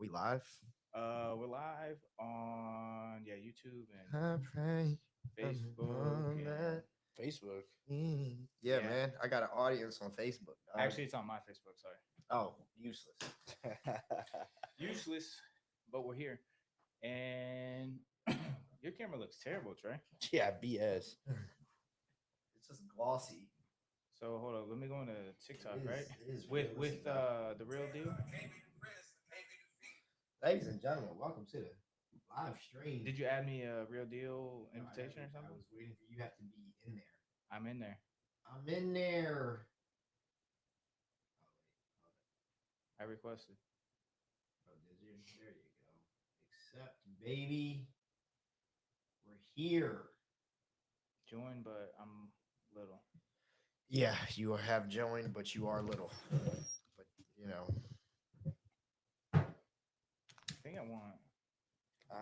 We live? We're live on YouTube and I pray Facebook and Facebook. Yeah, yeah. man. I got an audience on Facebook. Dog. Actually, it's on my Facebook. Sorry, Oh, useless. useless, but we're here. And your camera looks terrible, Trey. Yeah, BS. It's just glossy. So hold on, let me go into TikTok, right? It is With realistic, dog. the real deal. Ladies and gentlemen, welcome to the live stream. Did you add me a real deal No, I invitation or never- I something? was waiting for you. Have to be in there. I'm in there. I'm in there. I requested. Oh, did you? There you go. Accept, baby. We're here. Join, but I'm little. Yeah, you have joined, but you are little. But you know, I think I want. Ow.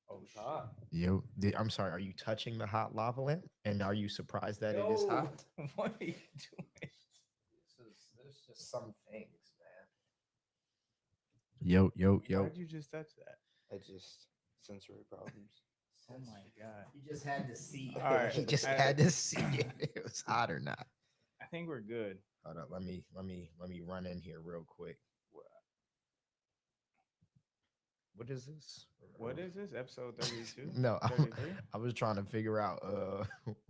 Oh It's shit. hot. I'm sorry. Are you touching the hot lava lamp? And are you surprised that it is Yo, hot? what are you doing? There's just some things, man. Yo. Why'd you just touch that? I just sensory problems. Oh my god. You just had to see. All right, He just I- had to see if it was hot or not. I think we're good. Hold up. Let me run in here real quick. What is this? What is this? Episode 32? No, 33? I was trying to figure out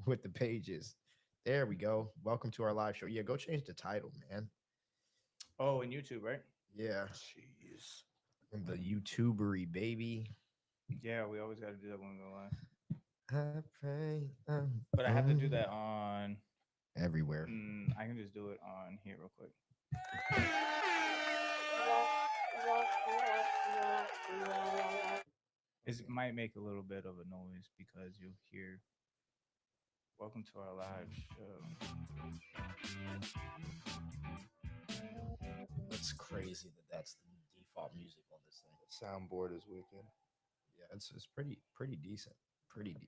what the page is. There we go. Welcome to our live show. Yeah, go change the title, man. Oh, in YouTube, right? Yeah, Jeez. the YouTubery baby. Yeah, we always got to do that when we go live. I pray. But I have to do that on. Everywhere. I can just do it on here real quick. It might make a little bit of a noise because you'll hear. Welcome to our live show. It's crazy that that's the default music on this thing. The soundboard is wicked. Yeah, it's pretty decent.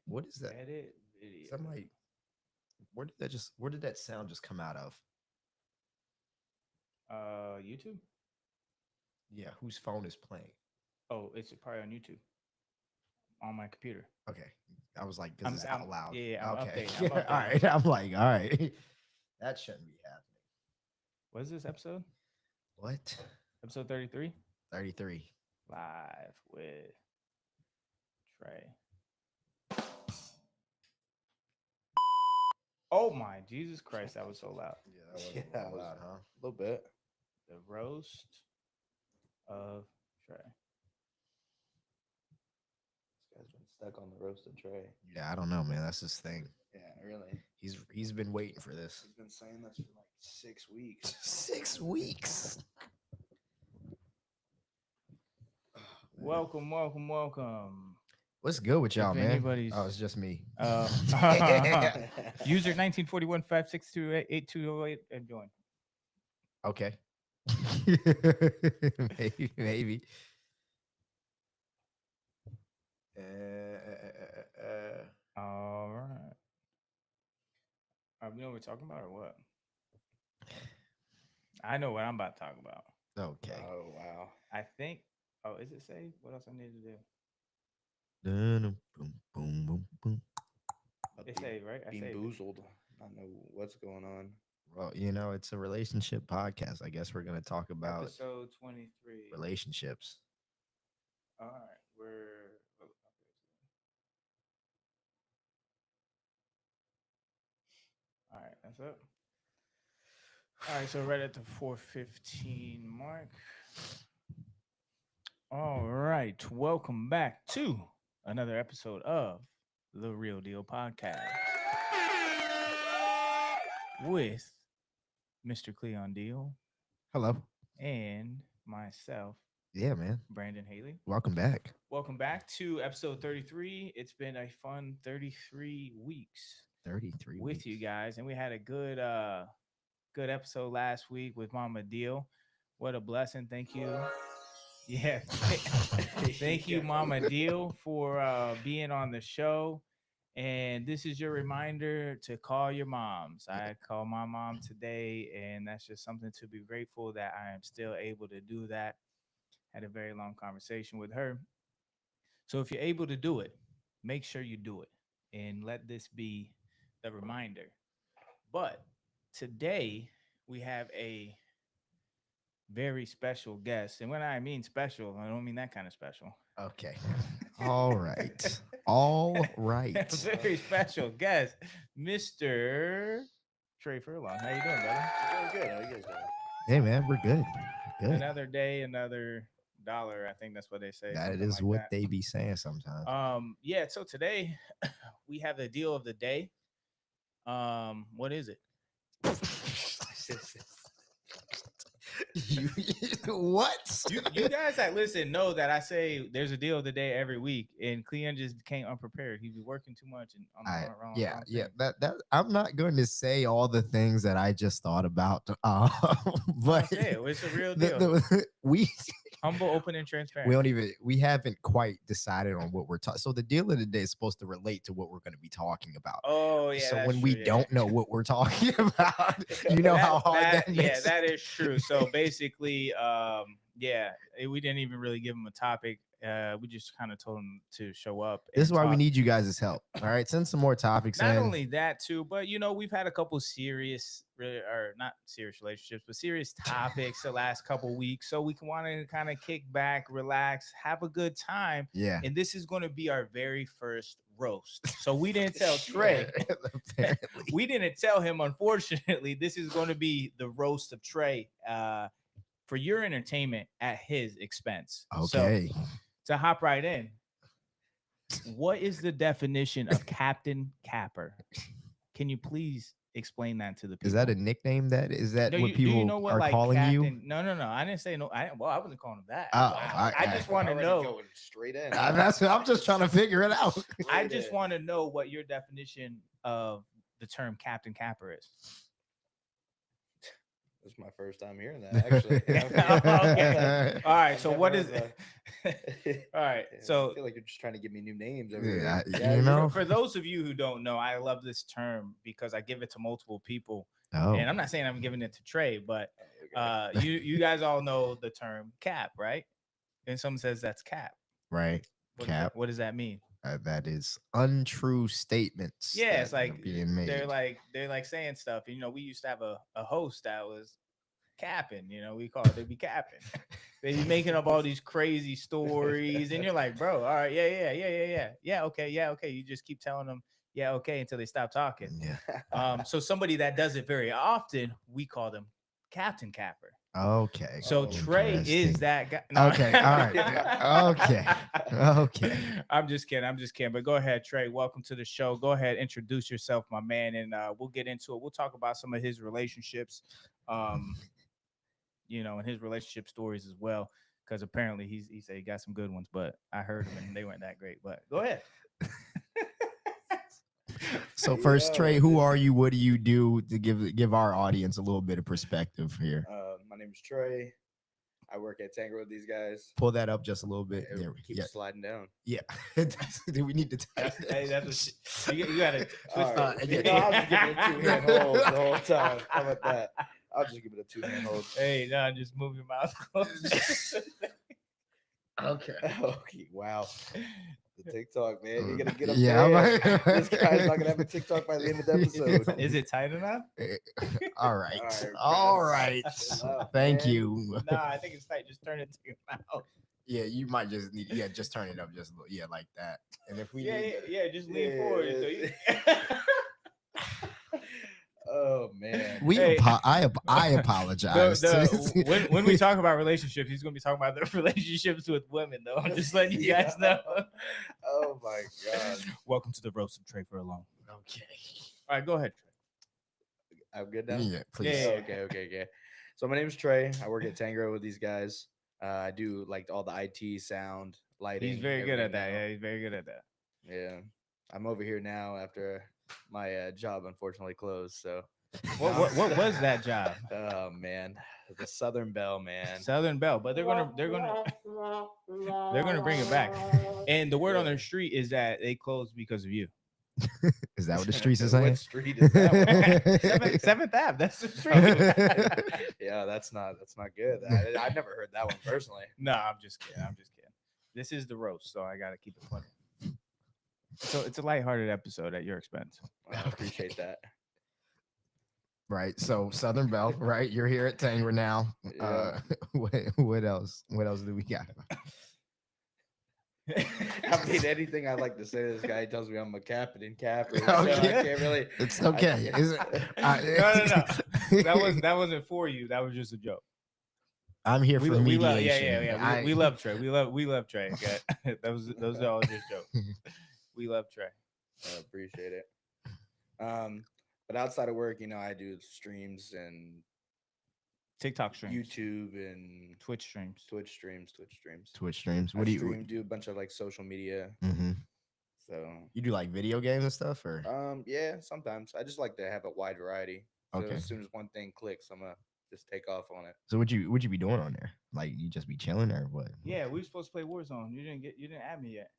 What is that? Edit video. Is that my? Where did that sound just come out of? YouTube. Yeah, whose phone is playing? Oh, it's probably on YouTube. On my computer. Okay, I was like, because it's I'm- out loud. yeah, I'm okay. updating, I'm all updating. right. I'm like, all right, that shouldn't be happening. What is this episode? What? Episode 33? 33. Live with Trey. Oh my Jesus Christ, that was so loud. Yeah, that was Yeah, a little it was- loud, huh? A little bit. The roast of Trey. This guy's been stuck on the roasted tray. Yeah, I don't know, man. That's his thing. Yeah, really. He's been waiting for this. He's been saying this for like 6 weeks. 6 weeks. Welcome, welcome, welcome. What's good with y'all, If man? anybody's- Oh, it's just me. User 1941 562 8208 and join. Okay. maybe. All right. You know what we're talking about or what? I know what I'm about to talk about. Okay. Oh, wow. I think. Oh, is it saved? What else I need to do? Boom, boom, boom, boom. It's saved, right? I Being saved it. boozled. I don't know what's going on. Well, it's a relationship podcast. I guess we're gonna talk about Episode 23. relationships. All right, we're. Oh, okay. All right, that's it. All right, so right at the 4:15 mark. All right, welcome back to another episode of The Real Deal Podcast with Mr. Cleon Deal Hello. and myself, Yeah, man. Brandon Haley. Welcome back. Welcome back to episode 33. It's been a fun 33 weeks 33 with weeks. you guys, and we had a good episode last week with Mama Deal. What a blessing. Thank you. Yeah. Thank you, Mama Deal, for being on the show. And this is your reminder to call your moms. I called my mom today, and that's just something to be grateful that I am still able to do that Had a very long conversation with her. So if you're able to do it, make sure you do it and let this be the reminder. But today we have a very special guest. And when I mean special, I don't mean that kind of special. Okay. All right. All right. Very special guest, Mr. Trey Furlong. How you doing, brother? Doing good. How you guys doing? Hey man, we're good. Good. Another day, another dollar. I think that's what they say. That something is like what that. they be saying sometimes. Yeah. So today we have the deal of the day. What is it? you, what? You guys that listen know that I say there's a deal of the day every week, and Cleon just came unprepared. He'd be working too much and on the wrong. Yeah, wrong yeah. thing. That I'm not going to say all the things that I just thought about. I'll But say it. It's a real deal. we Humble, open, and we transparent. don't even we haven't quite decided on what we're talking. So the deal of the day is supposed to relate to what we're going to be talking about. Oh yeah. So that's when we true, yeah. don't know what we're talking about, you know how hard that yeah, makes. that is true. So basically, we didn't even really give him a topic. We just kind of told him to show up. This is and why we talk. need you guys' help. All right, send some more topics Not in. only that too, but we've had a couple serious, or not serious relationships, but serious topics the last couple weeks. So we can want to kind of kick back, relax, have a good time. Yeah. And this is going to be our very first roast. So we didn't tell Trey. Apparently. We didn't tell him. Unfortunately, this is going to be the roast of Trey. For your entertainment at his expense. Okay. So, to hop right in, what is the definition of Captain Capper? Can you please explain that to the people? Is that a nickname? Is that No, what people are like calling you? No. I didn't say no. I wasn't calling him that. Oh, I just want to Already know. going straight in. That's what I'm just trying to figure it out. I just want to know what your definition of the term Captain Capper is. This is my first time hearing that, actually. Okay. All right. So I've what never is heard it? All right. Yeah, So I feel like you're just trying to give me new names. Over Yeah, here. you know. for those of you who don't know, I love this term because I give it to multiple people. Oh, And I'm not saying I'm giving it to Trey, but Okay. you guys all know the term cap, right? And someone says that's cap. right. Cap. What does that mean? That is untrue statements. Yeah, that it's like are being made. they're like saying stuff. We used to have a host that was capping. We call it, they be capping. They be making up all these crazy stories, and you're like, bro, all right, yeah, okay. You just keep telling them, yeah, okay, until they stop talking. Yeah. So somebody that does it very often, we call them Captain Capper. Okay. So Trey is Interesting. that guy. Okay, all right. Okay. Okay. I'm just kidding. But go ahead, Trey. Welcome to the show. Go ahead, introduce yourself, my man, and we'll get into it. We'll talk about some of his relationships, and his relationship stories as well. Because apparently he said he got some good ones, but I heard them and they weren't that great. But go ahead. So first, Trey, who are you? What do you do to give our audience a little bit of perspective here? My name is Trey. I work at Tango with these guys. Pull that up just a little bit. There we Keep go. sliding down. Yeah. Do we need to tighten Hey, that's what you gotta All twist right. it. yeah. No, I'll just give it a two-hand hold the whole time. How about that? I'll just give it a two-hand hold. Hey, no, just move your mouth closer. Okay. Okay, wow. The TikTok, man. You're gonna get up Yeah, there. This guy's not gonna have a TikTok by the end of the episode. Is it tight enough? All right. All All right, right. Chill out, Thank man. you. Nah, I think it's tight. Just turn it to your mouth. Yeah, you might just need. Yeah, just turn it up just a little. Yeah, like that. And if we Yeah, need, just lean Yeah, forward. yeah, So you... Oh man. Hey. I apologize. when we talk about relationships, he's gonna be talking about the relationships with women, though. I'm just letting you guys know. Oh my god. Welcome to the roast of Trey Furlong. Okay. All right, go ahead, Trey. I'm good now. Yeah, please. Yeah. Okay. So my name is Trey. I work at Tango with these guys. I do like all the IT, sound, lighting. He's very good at everything that. now. Yeah, he's very good at that. Yeah. I'm over here now after my job unfortunately closed. So What was that job? oh man, the Southern Belle, man. Southern Belle, but they're gonna bring it back. And the word on the street is that they closed because of you. Is that what the streets are saying? What street is that one? Seventh Ave. That's the street. Yeah, that's not good. I've never heard that one personally. No, I'm just kidding. I'm just kidding. This is the roast, so I gotta keep it funny. So it's a lighthearted episode at your expense. I appreciate that. Right. So Southern Belle, right? You're here at Tanger now. Yeah. What else? What else do we got? I mean, anything I like to say to this guy, he tells me I'm a captain in Capper. So Okay. I can't really. It's okay. Is it? No. That wasn't for you. That was just a joke. I'm here for We love, mediation. yeah. We love Trey. We love Trey. Okay? Those are all just jokes. We love Trey. I appreciate it. But outside of work, I do streams and TikTok streams, YouTube and Twitch streams. Twitch streams. Twitch streams. I What do you do a bunch of like social media. Mm-hmm. So You do like video games and stuff, or yeah, sometimes I just like to have a wide variety. So Okay. as soon as one thing clicks, I'm gonna just take off on it. so? Would you be doing on there? Like you just be chilling or what? Yeah, we were supposed to play Warzone. You didn't add me yet.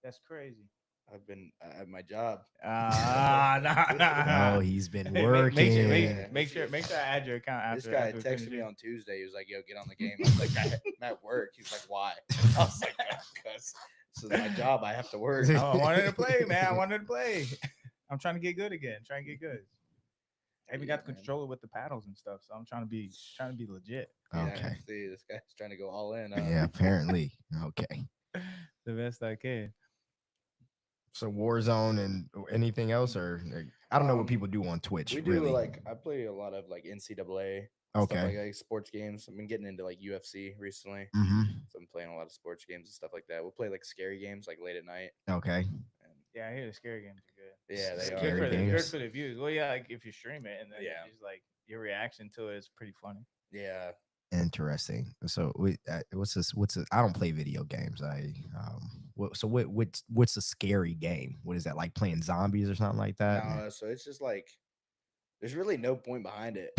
That's crazy. I've been at my job. Nah. Oh, he's been Hey, working. make sure I add your account after. This guy after we finish texted me it. on Tuesday. He was like, "Yo, get on the game." I was like, "I'm at work." He was like, "Why?" I was like, "Because this is my job. I have to work." Oh, I wanted to play, man. I wanted to play. I'm trying to get good again. Trying to get good. I even got the man. controller with the paddles and stuff, so I'm trying to be legit. Yeah, Okay. see, this guy's trying to go all in. Yeah, apparently. Okay. The best I can. So Warzone and anything else, or I don't know what people do on Twitch. We do really. I play a lot of like NCAA. Okay. Stuff like sports games. I've been getting into like UFC recently. Mm-hmm. So I'm playing a lot of sports games and stuff like that. We'll play like scary games like late at night. Okay. And Yeah, I hear the scary games are good. yeah, they Scary are. games. Good for the views. Well, yeah, like if you stream it and then Yeah. it's just like your reaction to it is pretty funny. Yeah. Interesting. So what's this? I don't play video games. What's a scary game? What is that, like playing zombies or something like that? No, so it's just like there's really no point behind it.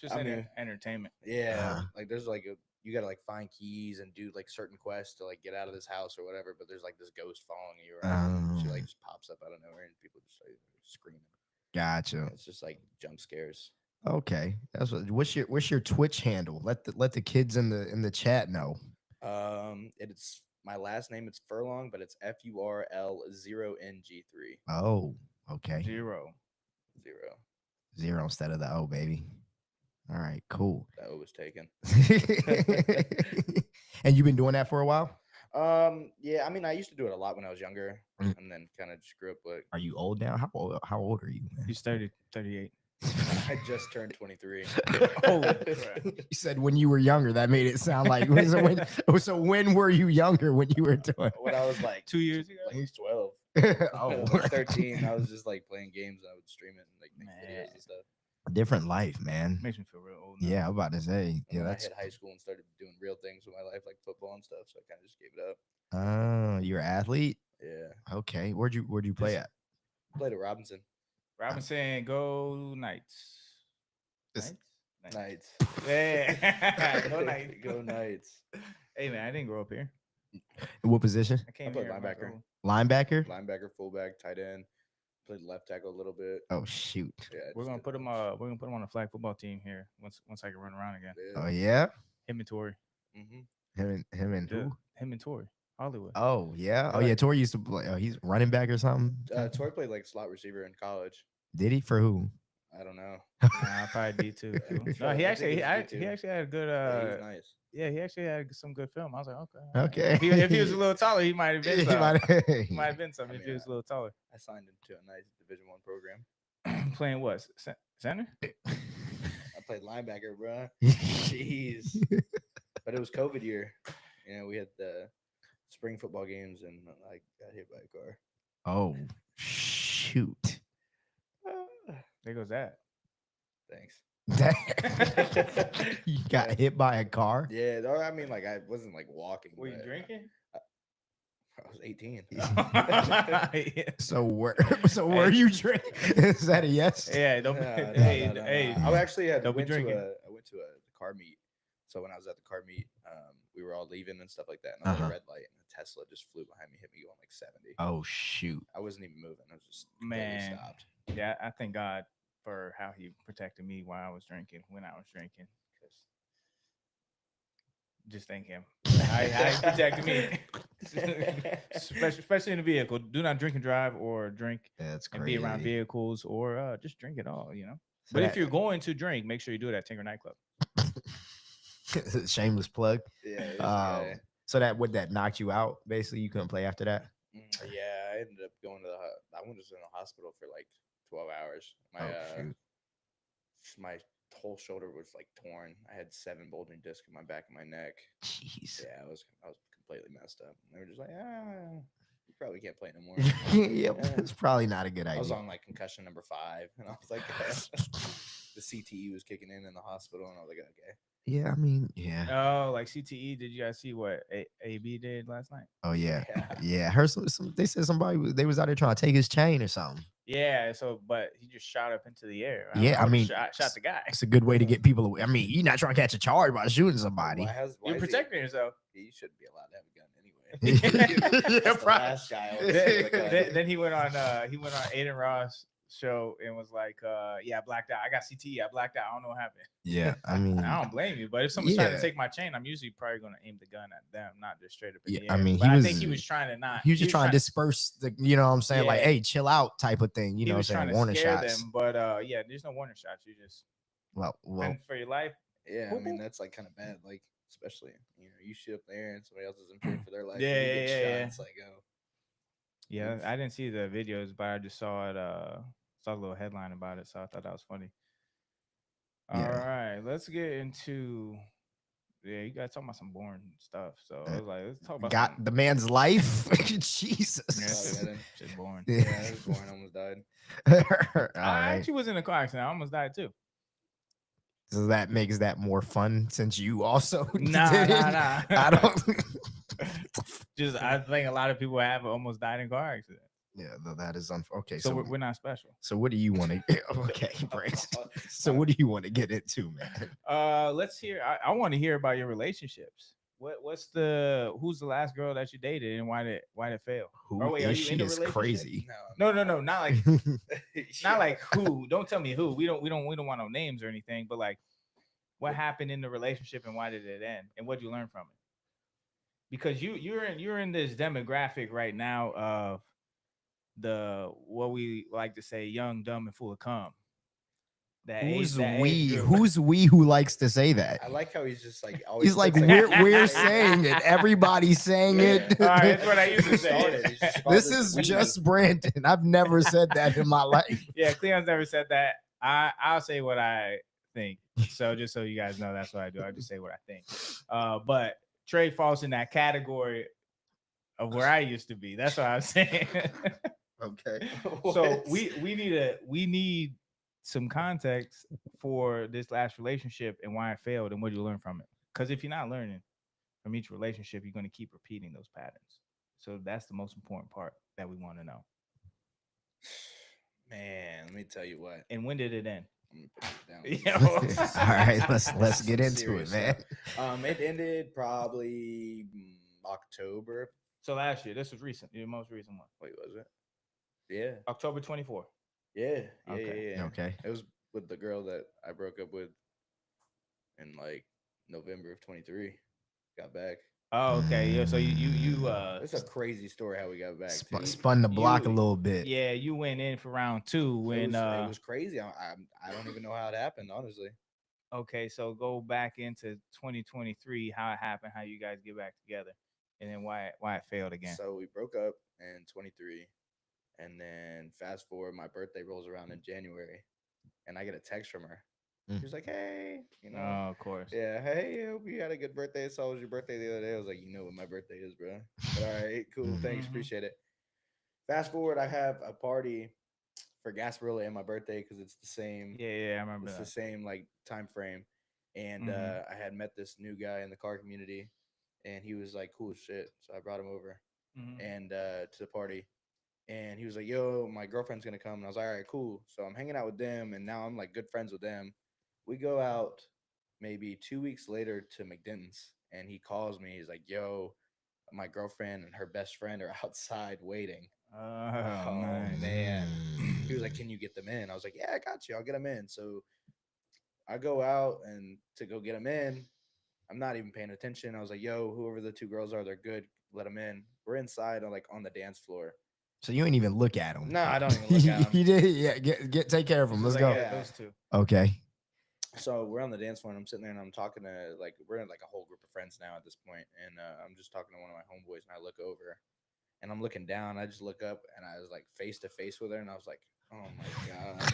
Just I mean, entertainment. yeah, like there's like you gotta like find keys and do like certain quests to like get out of this house or whatever. But there's like this ghost following you around. And she like just pops up out of nowhere and people just like screaming. Gotcha. It's just like jump scares. Okay. That's what's your Twitch handle? Let the kids in the chat know. It's my last name. It's Furlong, but it's FURL0NG3. Oh, okay. 0. 0 instead of the O, baby. All right, cool. That was taken. And you've been doing that for a while? Yeah, I mean, I used to do it a lot when I was younger, Mm. and then kind of just grew up with. Are you old now? How old are you, man? He's 38. I just turned 23. Oh, You said when you were younger. That made it sound like so when were you younger when you were doing? When I was like 2 years ago. like 12. Oh, I was 13. I was just like playing games and I would stream it and like make videos Man. and stuff. different life, man. Makes me feel real old. Now. Yeah, I'm about to say. And Yeah, then that's. I hit high school and started doing real things with my life, like football and stuff. So I kind of just gave it up. Oh, you're an athlete. Yeah, Okay, where'd you play at? played at Robinson. Robinson, go Knights. This- Knights. Yeah, go Knights. Go Knights. Hey man, I didn't grow up here. What position? I came played here. linebacker. Linebacker. Linebacker, fullback, tight end. Played left tackle a little bit. Oh shoot. Yeah, We're just gonna did put a him. bunch. We're gonna put him on a flag football team here once I can run around again. Oh yeah. Him and Tori. Mm-hmm. Him and Yeah, who? him and Tori. Hollywood. Oh yeah. Oh like- yeah. Tori used to play. Oh, he's running back or something. Tori played like slot receiver in college. Did he for who? I don't know. Nah, probably D2. I think No, so. he I actually think he, it's he D2. actually had a good Yeah, he was nice. yeah, he actually had some good film. I was like, okay. all right. Okay. If he was a little taller, he might have been He some. might- He might have been some I if mean, he was a little taller. I signed into a nice Division One program. Playing what? Center? I played linebacker, bro. Jeez. But it was COVID year. You know, we had the spring football games, and I got hit by a car. Oh shoot. There goes that. Thanks. You got hit by a car? Yeah, or I mean, like I wasn't like walking. Were you but drinking? I was 18. So were you drinking? Is that a yes? Yeah, don't. No, no, Hey, no, no, hey. no. I actually had don't be went to drinking. a car meet. So when I was at the car meet, we were all leaving and stuff like that, and I was at Uh-huh. a red light, and a Tesla just flew behind me, hit me going like 70. Oh shoot. I wasn't even moving. I was just completely Man, stopped. yeah, I thank God for how he protected me while I was drinking, when I was drinking, because just thank him. I he protected me, especially in the vehicle. Do not drink and drive, or drink That's and be around crazy. vehicles, or just drink it all. You know. So But if that you're going to drink, make sure you do it at Tinker Nightclub. shameless plug. Yeah, this Um, guy. so that knocked you out. Basically, you couldn't play after that. Yeah, I ended up going to I was in the hospital for like 12 hours. Oh shoot. My whole shoulder was like torn. I had 7 bulging discs in my back and my neck. Jeez. Yeah, I was completely messed up. And they were just like, you probably can't play no more. Yep, it's probably not a good I was idea. on like concussion number 5, and I was like, the CTE was kicking in the hospital, and I was like, okay. Yeah, I mean, yeah. Oh, like CTE. Did you guys see what AB did last night? Oh yeah, Yeah. yeah. I heard some. They said they was out there trying to take his chain or something. Yeah. So, but he just shot up into the air. Yeah, I would've mean, shot the guy. It's a good way to get people away. I mean, you're not trying to catch a charge by shooting somebody. Why You're is protecting yourself. He shouldn't be allowed to have a gun anyway. Yeah, That's the right. last guy. Then he went on Aiden Ross show and was like, yeah, I blacked out. I got CTE. I blacked out. I don't know what happened. Yeah, I mean, I don't blame you, but if someone's trying Yeah. to take my chain, I'm usually probably going to aim the gun at them, not just straight up in Yeah, the I air. mean, But he I was- think he was trying to not. he was just trying to disperse the, you know what I'm saying? Like, Yeah. hey, chill out type of thing. You He know what I'm was saying? trying to Warning scare shots. them, but yeah, there's no warning shots. You just Well, fend for your life. Yeah, I Whoop, mean whoop. that's like kind of bad. Like especially you shoot up there and somebody else is in fear for their life. Yeah, and you yeah, get yeah, shot. yeah. It's like Yeah, Oof. I didn't see the videos, but I just saw it. Saw a little headline about it, so I thought that was funny. All Yeah. right, let's get into. Yeah, you guys talking about some boring stuff. So I was like, let's talk about got some. the man's life. Jesus. Yeah, Oh, yeah, then. shit boring. yeah, I was born, almost died. All I right. actually was in a car accident. I almost died too. So that makes that more fun since you also Nah, did it. nah. I don't. Just I think a lot of people have almost died in car accidents. Yeah, no, that is okay. So So, we're not special. so what do you want to? Okay, Brent. So what do you want to get into, man? Let's hear. I want to hear about your relationships. Who's the last girl that you dated and why did it fail? Who Oh, wait, are is you she? in a Is relationship? crazy. No, not like Yeah. not like who. Don't tell me who. We don't want no names or anything. But like, what happened in the relationship and why did it end? And what did you learn from it? Because you're in this demographic right now of the what we like to say young, dumb, and full of cum. Who's we? Who's we who likes to say that? I like how he's just like always. He's like, puts, we're saying it. Everybody's saying it. All right, that's what I used to Started, say. he just called This us is we. just Brandon. I've never said that in my life. Yeah, Cleon's never said that. I'll say what I think. So just so you guys know, that's what I do. I just say what I think. But Trey falls in that category of where I used to be. That's what I'm saying. Okay. So we need some context for this last relationship and why it failed and what you learn from it. Because if you're not learning from each relationship, you're going to keep repeating those patterns. So that's the most important part that we want to know. Man, let me tell you what. And when did it end? I'm gonna put it down. Yeah. All right, let's This get is into it, serious man. stuff. It ended probably October. So last year, this was recent, your most recent one. Wait, was it? Yeah. October 24. Yeah. Okay. Yeah. Okay. It was with the girl that I broke up with in like November of 23. Got back. Oh, okay. Yeah. So you It's a crazy story how we got back. too. Spun the block a you- little bit. yeah, you went in for round 2 when it was crazy. I don't even know how it happened, honestly. okay, so go back into 2023, how it happened, how you guys get back together, and then why it failed again. So we broke up in 23, and then fast forward, my birthday rolls around in January, and I get a text from her. She was like, "Hey, Oh, of course. yeah, hey, I hope you had a good birthday. So it was your birthday the other day." I was like, "You know what my birthday is, bro." But all right, cool, thanks, Mhm. appreciate it. Fast forward, I have a party for Gasparilla and my birthday because it's the same. Yeah, I remember It's the that. same like time frame, and Mhm. I had met this new guy in the car community, and he was like cool as shit. So I brought him over Mhm. and to the party, and he was like, "Yo, my girlfriend's gonna come," and I was like, "All right, cool." So I'm hanging out with them, and now I'm like good friends with them. We go out maybe 2 weeks later to McDenton's, and he calls me. He's like, "Yo, my girlfriend and her best friend are outside waiting." Oh, Oh nice. man. He was like, Mm. "Can you get them in?" I was like, "Yeah, I got you. I'll get them in." So I go out and to go get them in. I'm not even paying attention. I was like, "Yo, whoever the two girls are, they're good. Let them in." We're inside on like on the dance floor. So you ain't even look at them. No, I don't even look at them. You did, yeah. Take care of It's them. just Let's like, go. yeah, Yeah. those two. Okay. So we're on the dance floor and I'm sitting there and I'm talking to like we're in like a whole group of friends now at this point, and I'm just talking to one of my homeboys and I look over and I'm looking down. I just look up and I was like face to face with her and I was like, "Oh my god."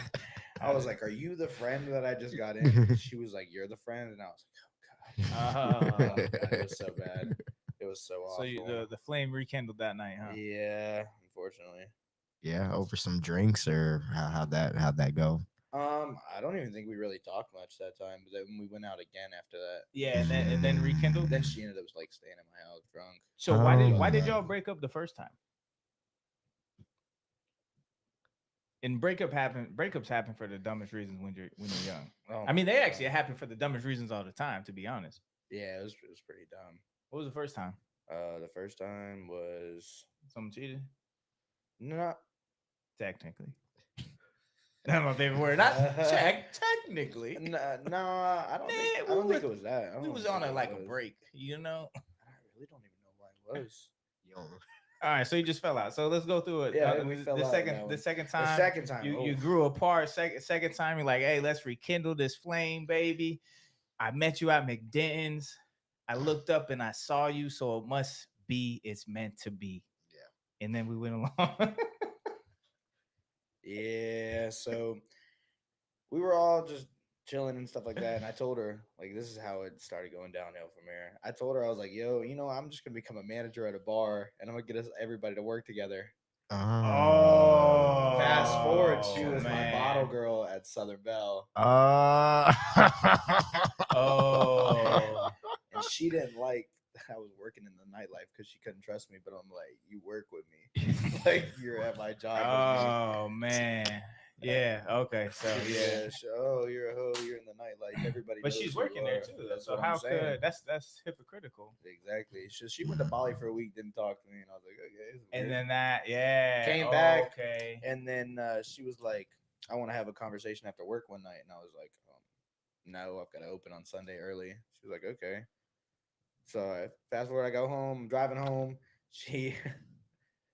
I was like, "Are you the friend that I just got in?" She was like, "You're the friend," and I was like, "Oh god, it was so bad. It was so So awful." the flame rekindled that night, huh? Yeah, unfortunately. Yeah, over some drinks or how'd that go? I don't even think we really talked much that time, but then we went out again after that. Yeah, and then rekindled. Then she ended up like staying at my house drunk. So why did y'all break up the first time? And breakups happen for the dumbest reasons when you're young. Oh I mean, my they God. actually happen for the dumbest reasons all the time, to be honest. Yeah, it was pretty dumb. What was the first time? The first time was Someone cheated? not. Technically. That's my favorite word. Not check, technically. No, I don't think. I don't think it was that. I We don't was think on a it like a was. break, you know? I really don't even know why it was. You don't- All right, so you just fell out. So let's go through it. Yeah, we fell the out on second that the one. second The time second time, you oh. grew apart. Second time you're like, hey, let's rekindle this flame, baby. I met you at McDenton's. I looked up and I saw you, so it must be. It's meant to be. Yeah. And then we went along. Yeah, so we were all just chilling and stuff like that. And I told her, like, this is how it started going downhill from here. I told her, I was like, yo, I'm just gonna become a manager at a bar and I'm gonna get us everybody to work together. Oh. Fast forward, she Oh, was my man. bottle girl at Southern Belle. Oh. And she didn't like that I was working in the nightlife because she couldn't trust me. But I'm like, you work with me, like you're at my job with me. Oh man. Yeah. Okay. So yeah. Oh, you're a hoe. You're in the nightlife. Everybody But knows she's who you working there are. too, though. That's So what I'm how saying. could that's hypocritical. Exactly. She went to Bali for a week, didn't talk to me, and I was like, okay. This is And weird. then that, yeah. Came back, Okay. and then she was like, I want to have a conversation after work one night, and I was like, no, I've got to open on Sunday early. She was like, okay. So fast forward, I go home, I'm driving home.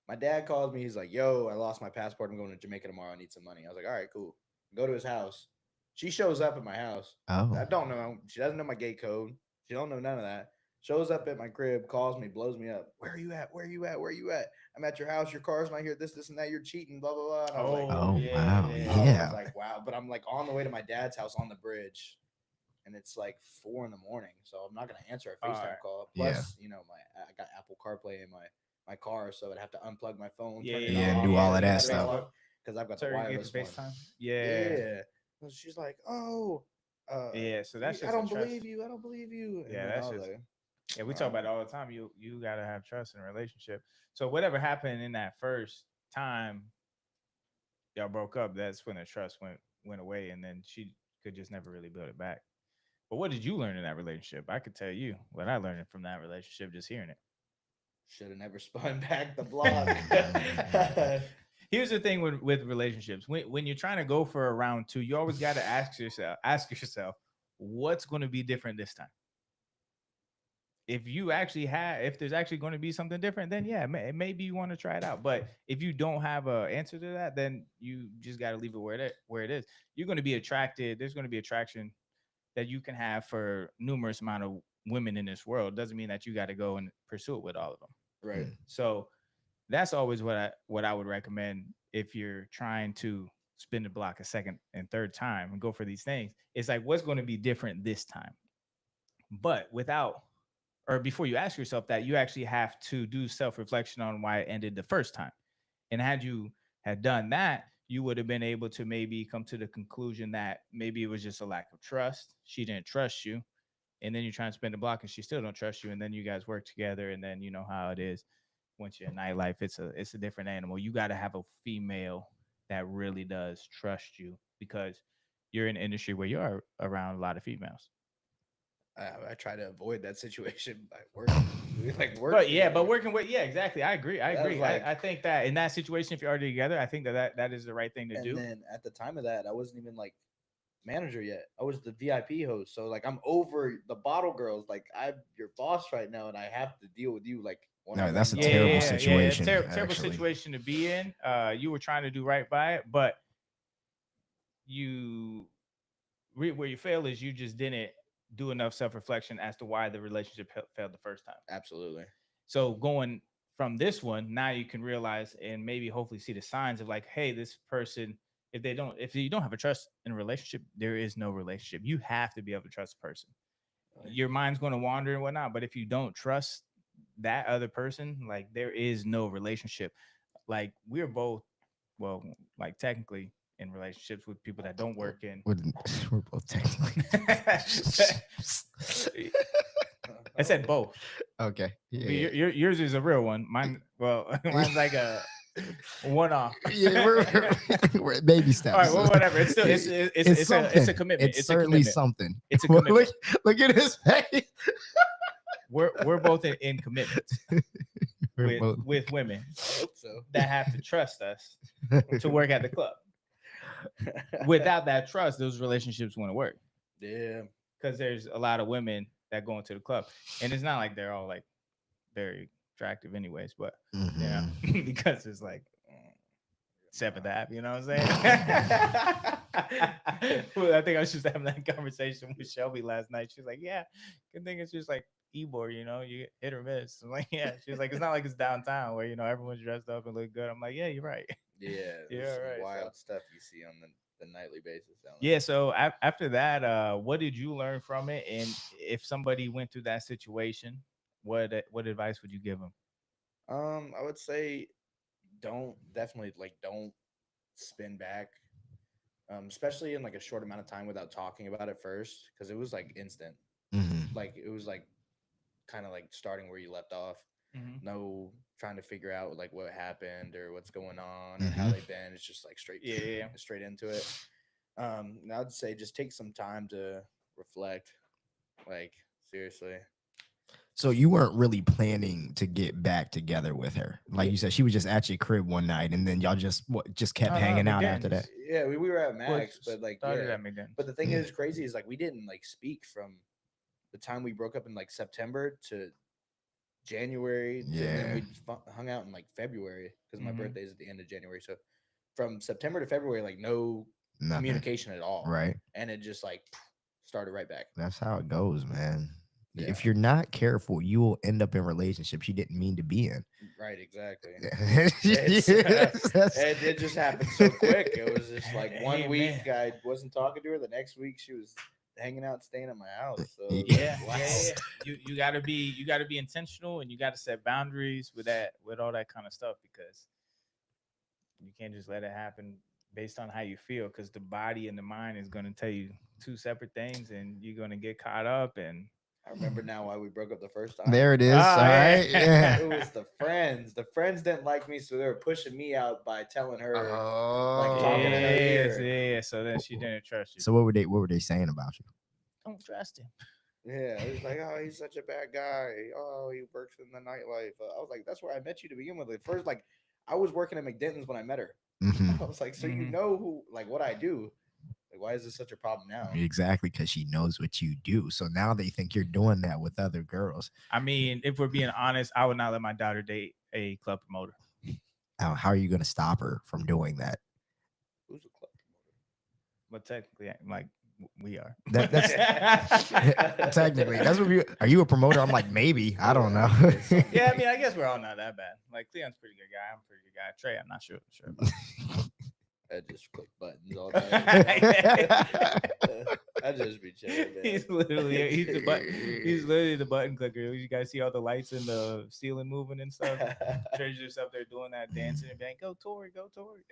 My dad calls me. He's like, yo, I lost my passport. I'm going to Jamaica tomorrow. I need some money. I was like, all right, cool. Go to his house. She shows up at my house. Oh. I don't know. She doesn't know my gate code. She don't know none of that. Shows up at my crib, calls me, blows me up. Where are you at? Where are you at? Where are you at? I'm at your house. Your car's not here. This, and that. You're cheating. Blah blah blah. And I was like, Oh Oh yeah, wow. yeah. I Yeah. was like, wow. But I'm like on the way to my dad's house on the bridge, and it's like 4 in the morning. So I'm not gonna answer a FaceTime Alright. call. Yeah. Plus, I got Apple CarPlay in my car, so I'd have to unplug my phone, Yeah, turn it Yeah, off, do all of turn the that battery stuff. because I've got So the you get wireless the one. FaceTime? Yeah. Yeah. So she's like, "Oh, Yeah. So that's I just a don't trust. believe you. I don't believe you." And Yeah, then that's I was just like, yeah, we talk about it all the time. You gotta have trust in a relationship. So whatever happened in that first time y'all broke up, that's when the trust went away, and then she could just never really build it back. But what did you learn in that relationship? I could tell you what I learned from that relationship just hearing it. should have never spun back the block. Here's the thing with relationships. When you're trying to go for a round two, you always got to ask yourself, what's going to be different this time? If there's actually going to be something different, then yeah, maybe you want to try it out. But if you don't have a answer to that, then you just got to leave it where it is. You're going to be attracted. There's going to be attraction that you can have for numerous amount of women in this world. Doesn't mean that you got to go and pursue it with all of them. Right. So that's always what I would recommend if you're trying to spin the block a second and third time and go for these things. It's like, what's going to be different this time? But before you ask yourself that, you actually have to do self-reflection on why it ended the first time. And had you had done that, you would have been able to maybe come to the conclusion that maybe it was just a lack of trust. She didn't trust you. And then you try and spin the block and she still don't trust you. And then you guys work together, and then you know how it is. Once you're in nightlife, it's a different animal. You got to have a female that really does trust you, because you're in an industry where you are around a lot of females. I try to avoid that situation by working. Like work. But yeah, but working with exactly. I agree. I That was agree. like- I think that in that situation, if you're already together, I think that is the right thing to And do. then at the time of that, I wasn't even like manager yet. I was the VIP host. So like I'm over the bottle girls. Like I'm your boss right now, and I have to deal with you like one No, on that's a one. terrible Yeah, situation, terrible actually. situation to be in. You were trying to do right by it, but you where you fail is you just didn't do enough self reflection as to why the relationship failed the first time. Absolutely. So going from this one, now you can realize and maybe hopefully see the signs of like, hey, this person, if you don't have a trust in a relationship, there is no relationship. You have to be able to trust a person. Your mind's going to wander and whatnot, but if you don't trust that other person, like there is no relationship. Like we're both, well, like technically in relationships with people that don't work in. We're both technically. I said both. Okay. Yours is a real one. Mine, well, mine's like a one-off. Yeah, we're baby steps. All right, well, whatever. It's still it's a commitment. It's certainly something. It's a commitment. Look at his face. We're both in commitments We're with women I hope so. that have to trust us to work at the club. Without that trust, those relationships wouldn't work. Yeah. Because there's a lot of women that go into the club, and it's not like they're all like very attractive, anyways. But yeah, because it's like Seventh Ave, you know what I'm saying? Well, I think I was just having that conversation with Shelby last night. She's like, "Yeah, good thing it's just like Ebor, you know, you hit or miss." I'm like, "Yeah." She's like, "It's not like it's downtown where you know everyone's dressed up and look good." I'm like, "Yeah, you're right." Yeah. Yeah, There's some right, wild stuff you see on the nightly basis down there. Yeah. So after that, what did you learn from it? And if somebody went through that situation, what advice would you give them? I would say don't spin back. Especially in like a short amount of time without talking about it first, because it was like instant. Like it was like kind of like starting where you left off. Mm-hmm. No trying to figure out like what happened or what's going on or how they've been. It's just like straight into it. I'd say just take some time to reflect. Like seriously. So you weren't really planning to get back together with her, like you said. She was just at your crib one night, and then y'all just kept hanging out after that. Yeah, we were at Max, but like yeah. But the thing is crazy is like we didn't like speak from the time we broke up in like September to January. And then we hung out in like February because my birthday is at the end of January. So from September to February, like no communication at all. Right. And it just like started right back. That's how it goes, man. Yeah. If you're not careful, you will end up in relationships you didn't mean to be in. Right, exactly. It just happened so quick. It was just like one week I wasn't talking to her. The next week she was hanging out, staying at my house. So yeah. You gotta be intentional, and you gotta set boundaries with all that kind of stuff, because you can't just let it happen based on how you feel, because the body and the mind is going to tell you two separate things, and you're going to get caught up. And I remember now why we broke up the first time. There it is. All right. Yeah. It was the friends. The friends didn't like me, so they were pushing me out by telling her, like talking in her ear. Yeah. So then she didn't trust you. So what were they saying about you? Don't trust him. Yeah, it was like, oh, he's such a bad guy. Oh, he works in the nightlife. I was like, that's where I met you to begin with. At first, like, I was working at McDenton's when I met her. I was like, so you know who, like, what I do. Like, why is this such a problem now? Exactly, because she knows what you do. So now they think you're doing that with other girls. I mean, if we're being honest, I would not let my daughter date a club promoter. How are you going to stop her from doing that? Who's a club promoter? But technically, like, we are. That's technically that's what we. Are you a promoter? I'm like, maybe. I don't know. Yeah, I mean, I guess we're all not that bad. Like, Cleon's a pretty good guy. I'm a pretty good guy. Trey, I'm not sure about. I just click buttons all day. I just be chilling. Man. He's literally the button clicker. You guys see all the lights in the ceiling moving and stuff. Trey's just up there doing that, dancing and being, go Tori. All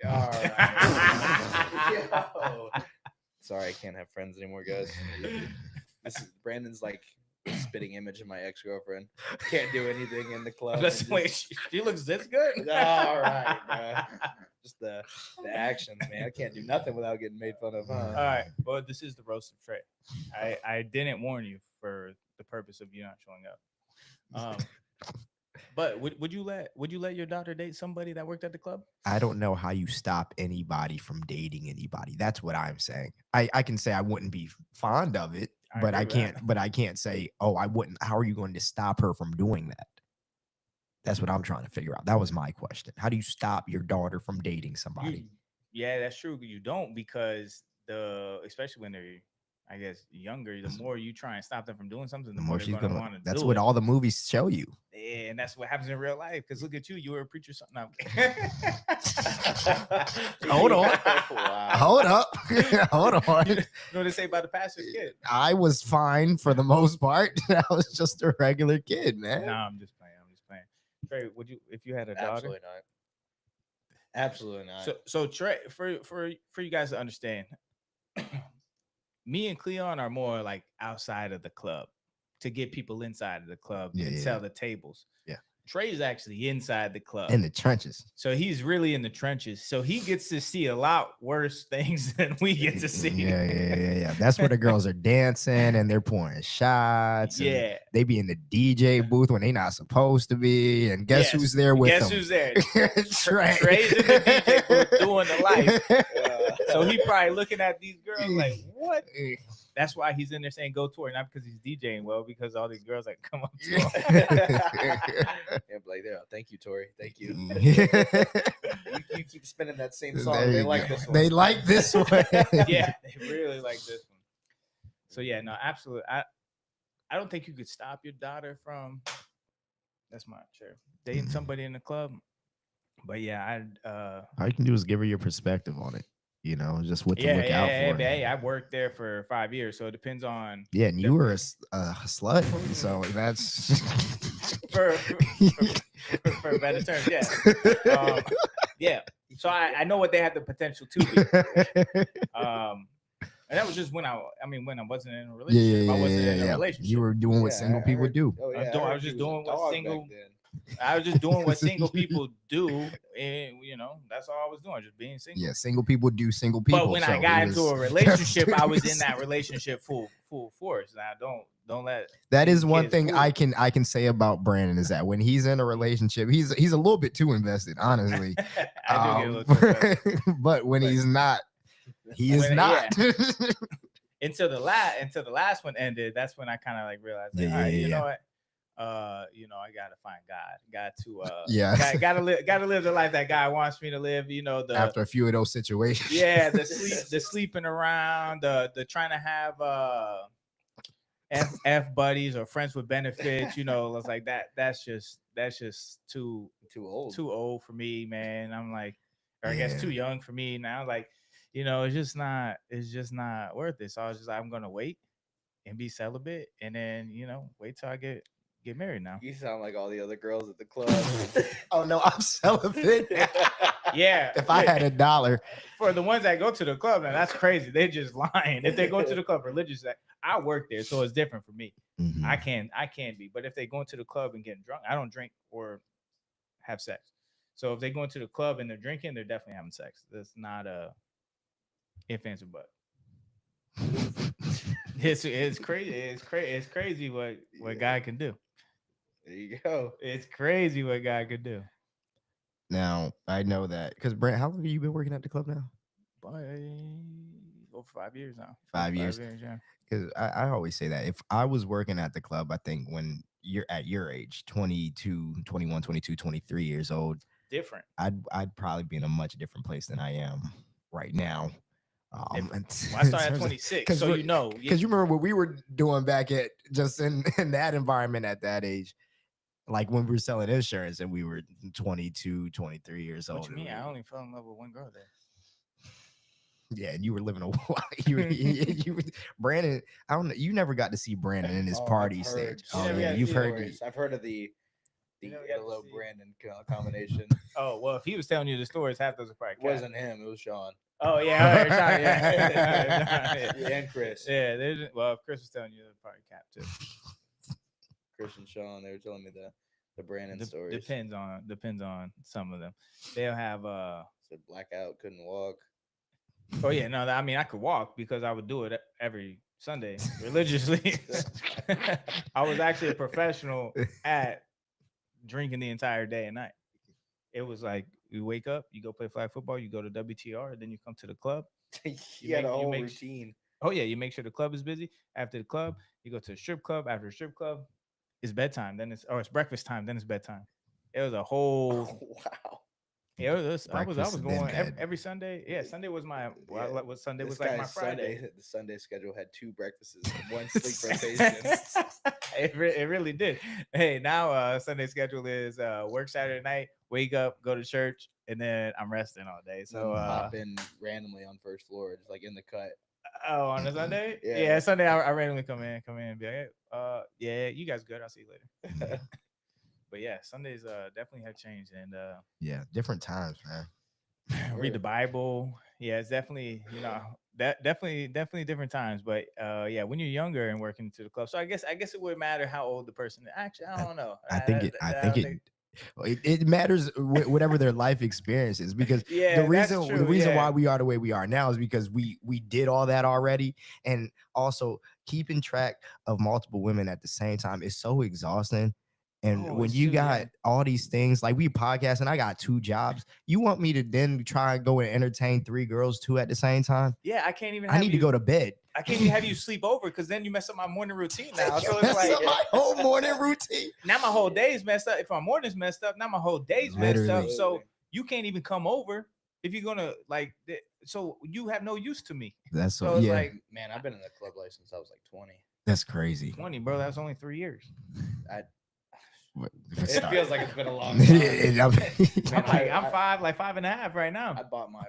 right. Yo. Sorry, I can't have friends anymore, guys. Brandon's like a spitting image of my ex-girlfriend. Can't do anything in the club. She looks this good. All right, bro. Just the actions, man. I can't do nothing without getting made fun of. Huh? All right, well, this is the roast of Trey. I didn't warn you for the purpose of you not showing up. But would you let your daughter date somebody that worked at the club? I don't know how you stop anybody from dating anybody. That's what I'm saying. I can say I wouldn't be fond of it, but I can't. But I can't say, oh, I wouldn't. How are you going to stop her from doing that? That's what I'm trying to figure out. That was my question. How do you stop your daughter from dating somebody? Yeah, that's true. You don't, because especially when they're, I guess, younger, the more you try and stop them from doing something, the more they're going to want to do it. That's what all the movies show you. Yeah, and that's what happens in real life. Because look at you, you were a preacher. Something. Hold on. Wow. Hold up. Hold on. You know what they say about the pastor's kid? I was fine for the most part. I was just a regular kid, man. No, I'm just playing. Trey, would you, if you had a daughter? Absolutely not. Absolutely not. So Trey, for you guys to understand, me and Cleon are more like outside of the club to get people inside of the club and sell the tables. Yeah. Trey's actually inside the club. In the trenches. So he's really in the trenches. So he gets to see a lot worse things than we get to see. Yeah. That's where the girls are dancing and they're pouring shots. Yeah. They be in the DJ booth when they not supposed to be. And guess who's there with them? Guess who's there? Trey. Trey's in the DJ booth doing the life. So he probably looking at these girls like, what? That's why he's in there saying go tour, not because he's DJing well, because all these girls like come up to him. Yeah, like, yeah, thank you, Tori. Thank you. You keep spinning that same song. They like this one. They like this one. Yeah, they really like this one. So yeah, no, absolutely. I don't think you could stop your daughter from, that's my chair, dating somebody in the club. But yeah, all you can do is give her your perspective on it. You know, just what to look out for. Hey, I worked there for 5 years, so it depends on. Yeah, and you were a slut, so that's for better terms. Yeah, yeah. So I know what they had the potential to be. And that was just when I wasn't in a relationship. Yeah, I wasn't in a relationship. You were doing what single people do. Oh, yeah, I was just doing what single. I was just doing what single people do, and that's all I was doing, just being single. Yeah, single people do single people. But when I got into a relationship, I was in that relationship full force. Now don't let that is one thing I can say about Brandon is that when he's in a relationship, he's a little bit too invested, honestly. I do get a little too invested. But when he's not, he is not. Yeah. Until the last one ended, that's when I kind of like realized, like, all right, you know what? I gotta find God. Gotta live the life that God wants me to live. After a few of those situations. Yeah, the sleeping around, the trying to have F buddies or friends with benefits. It's like that. That's just too old for me, man. I'm like, or I guess too young for me now. Like, it's just not worth it. So I was just like, I'm gonna wait and be celibate, and then wait till I get married now. You sound like all the other girls at the club. Oh no, I'm celibate. Yeah. If I had $1 for the ones that go to the club, now that's crazy. They're just lying. If they go to the club religious, I work there, so it's different for me. Mm-hmm. I can be, but if they go into the club and getting drunk, I don't drink or have sex. So if they go into the club and they're drinking, they're definitely having sex. That's not a if, answer, but. It's crazy. It's crazy what God can do. There you go. It's crazy what God could do. Now I know that because Brent, how long have you been working at the club now? Over 5 years now. 5 years. Yeah. Because I always say that if I was working at the club, I think when you're at your age, 22, 21, 22, 23 years old, different. I'd probably be in a much different place than I am right now. I started at 26, so because you remember what we were doing back at just in that environment at that age, like when we were selling insurance and we were 22, 23 years old. What you mean? I only fell in love with one girl there. Yeah, and you were living you Brandon. I don't know. You never got to see Brandon in his party stage. Oh yeah, you've heard. I've heard of the yellow Brandon combination. Oh well, if he was telling you the stories, half those are probably it wasn't him. It was Sean. Oh yeah, Sean, yeah. Yeah, and Chris. Yeah, if Chris was telling you, they're probably cap too. Chris and Sean, they were telling me the Brandon stories. Depends on some of them. They'll have said blackout, couldn't walk. Oh yeah, no, I mean I could walk because I would do it every Sunday religiously. I was actually a professional at drinking the entire day and night. It was like you wake up, you go play flag football, you go to WTR, then you come to the club. You had a whole routine. Oh yeah, you make sure the club is busy. After the club, you go to a strip club. After a strip club, it's bedtime. Then it's breakfast time. Then it's bedtime. It was a whole. Wow. Yeah, I was Breakfast and then going bed. every Sunday. Yeah, Sunday was my what Sunday This was like my guy's Friday. The Sunday schedule had 2 breakfasts and 1 sleep rotation. It really did. Hey, now Sunday schedule is work Saturday night, wake up, go to church, and then I'm resting all day. So pop in randomly on first floor, just like in the cut. Oh, on a Sunday? Yeah. Sunday I randomly come in and be like, hey, yeah, you guys good. I'll see you later. But yeah, Sundays definitely have changed and Yeah, different times, man. read the Bible. Yeah, it's definitely, that definitely different times. But yeah, when you're younger and working to the club. So I guess it would matter how old the person is. Actually, I don't know. I think it matters whatever their life experience is, because Yeah, the reason that's true, why we are the way we are now is because we did all that already. And also keeping track of multiple women at the same time is so exhausting. And when you got all these things, like we podcast and I got 2 jobs, you want me to then try and go and entertain 3 girls 2 at the same time? Yeah, I can't even. I need to go to bed. I can't even have you sleep over because then you mess up my morning routine now. So it's like my whole morning routine. Now my whole day is messed up. If my morning's messed up, now my whole day's messed up. So you can't even come over if you're gonna like. So you have no use to me. That's so it's like, man, I've been in the club life since I was like 20. That's crazy. 20, bro. That's only 3 years. It feels like it's been a long time. I'm 5.5 right now. I bought my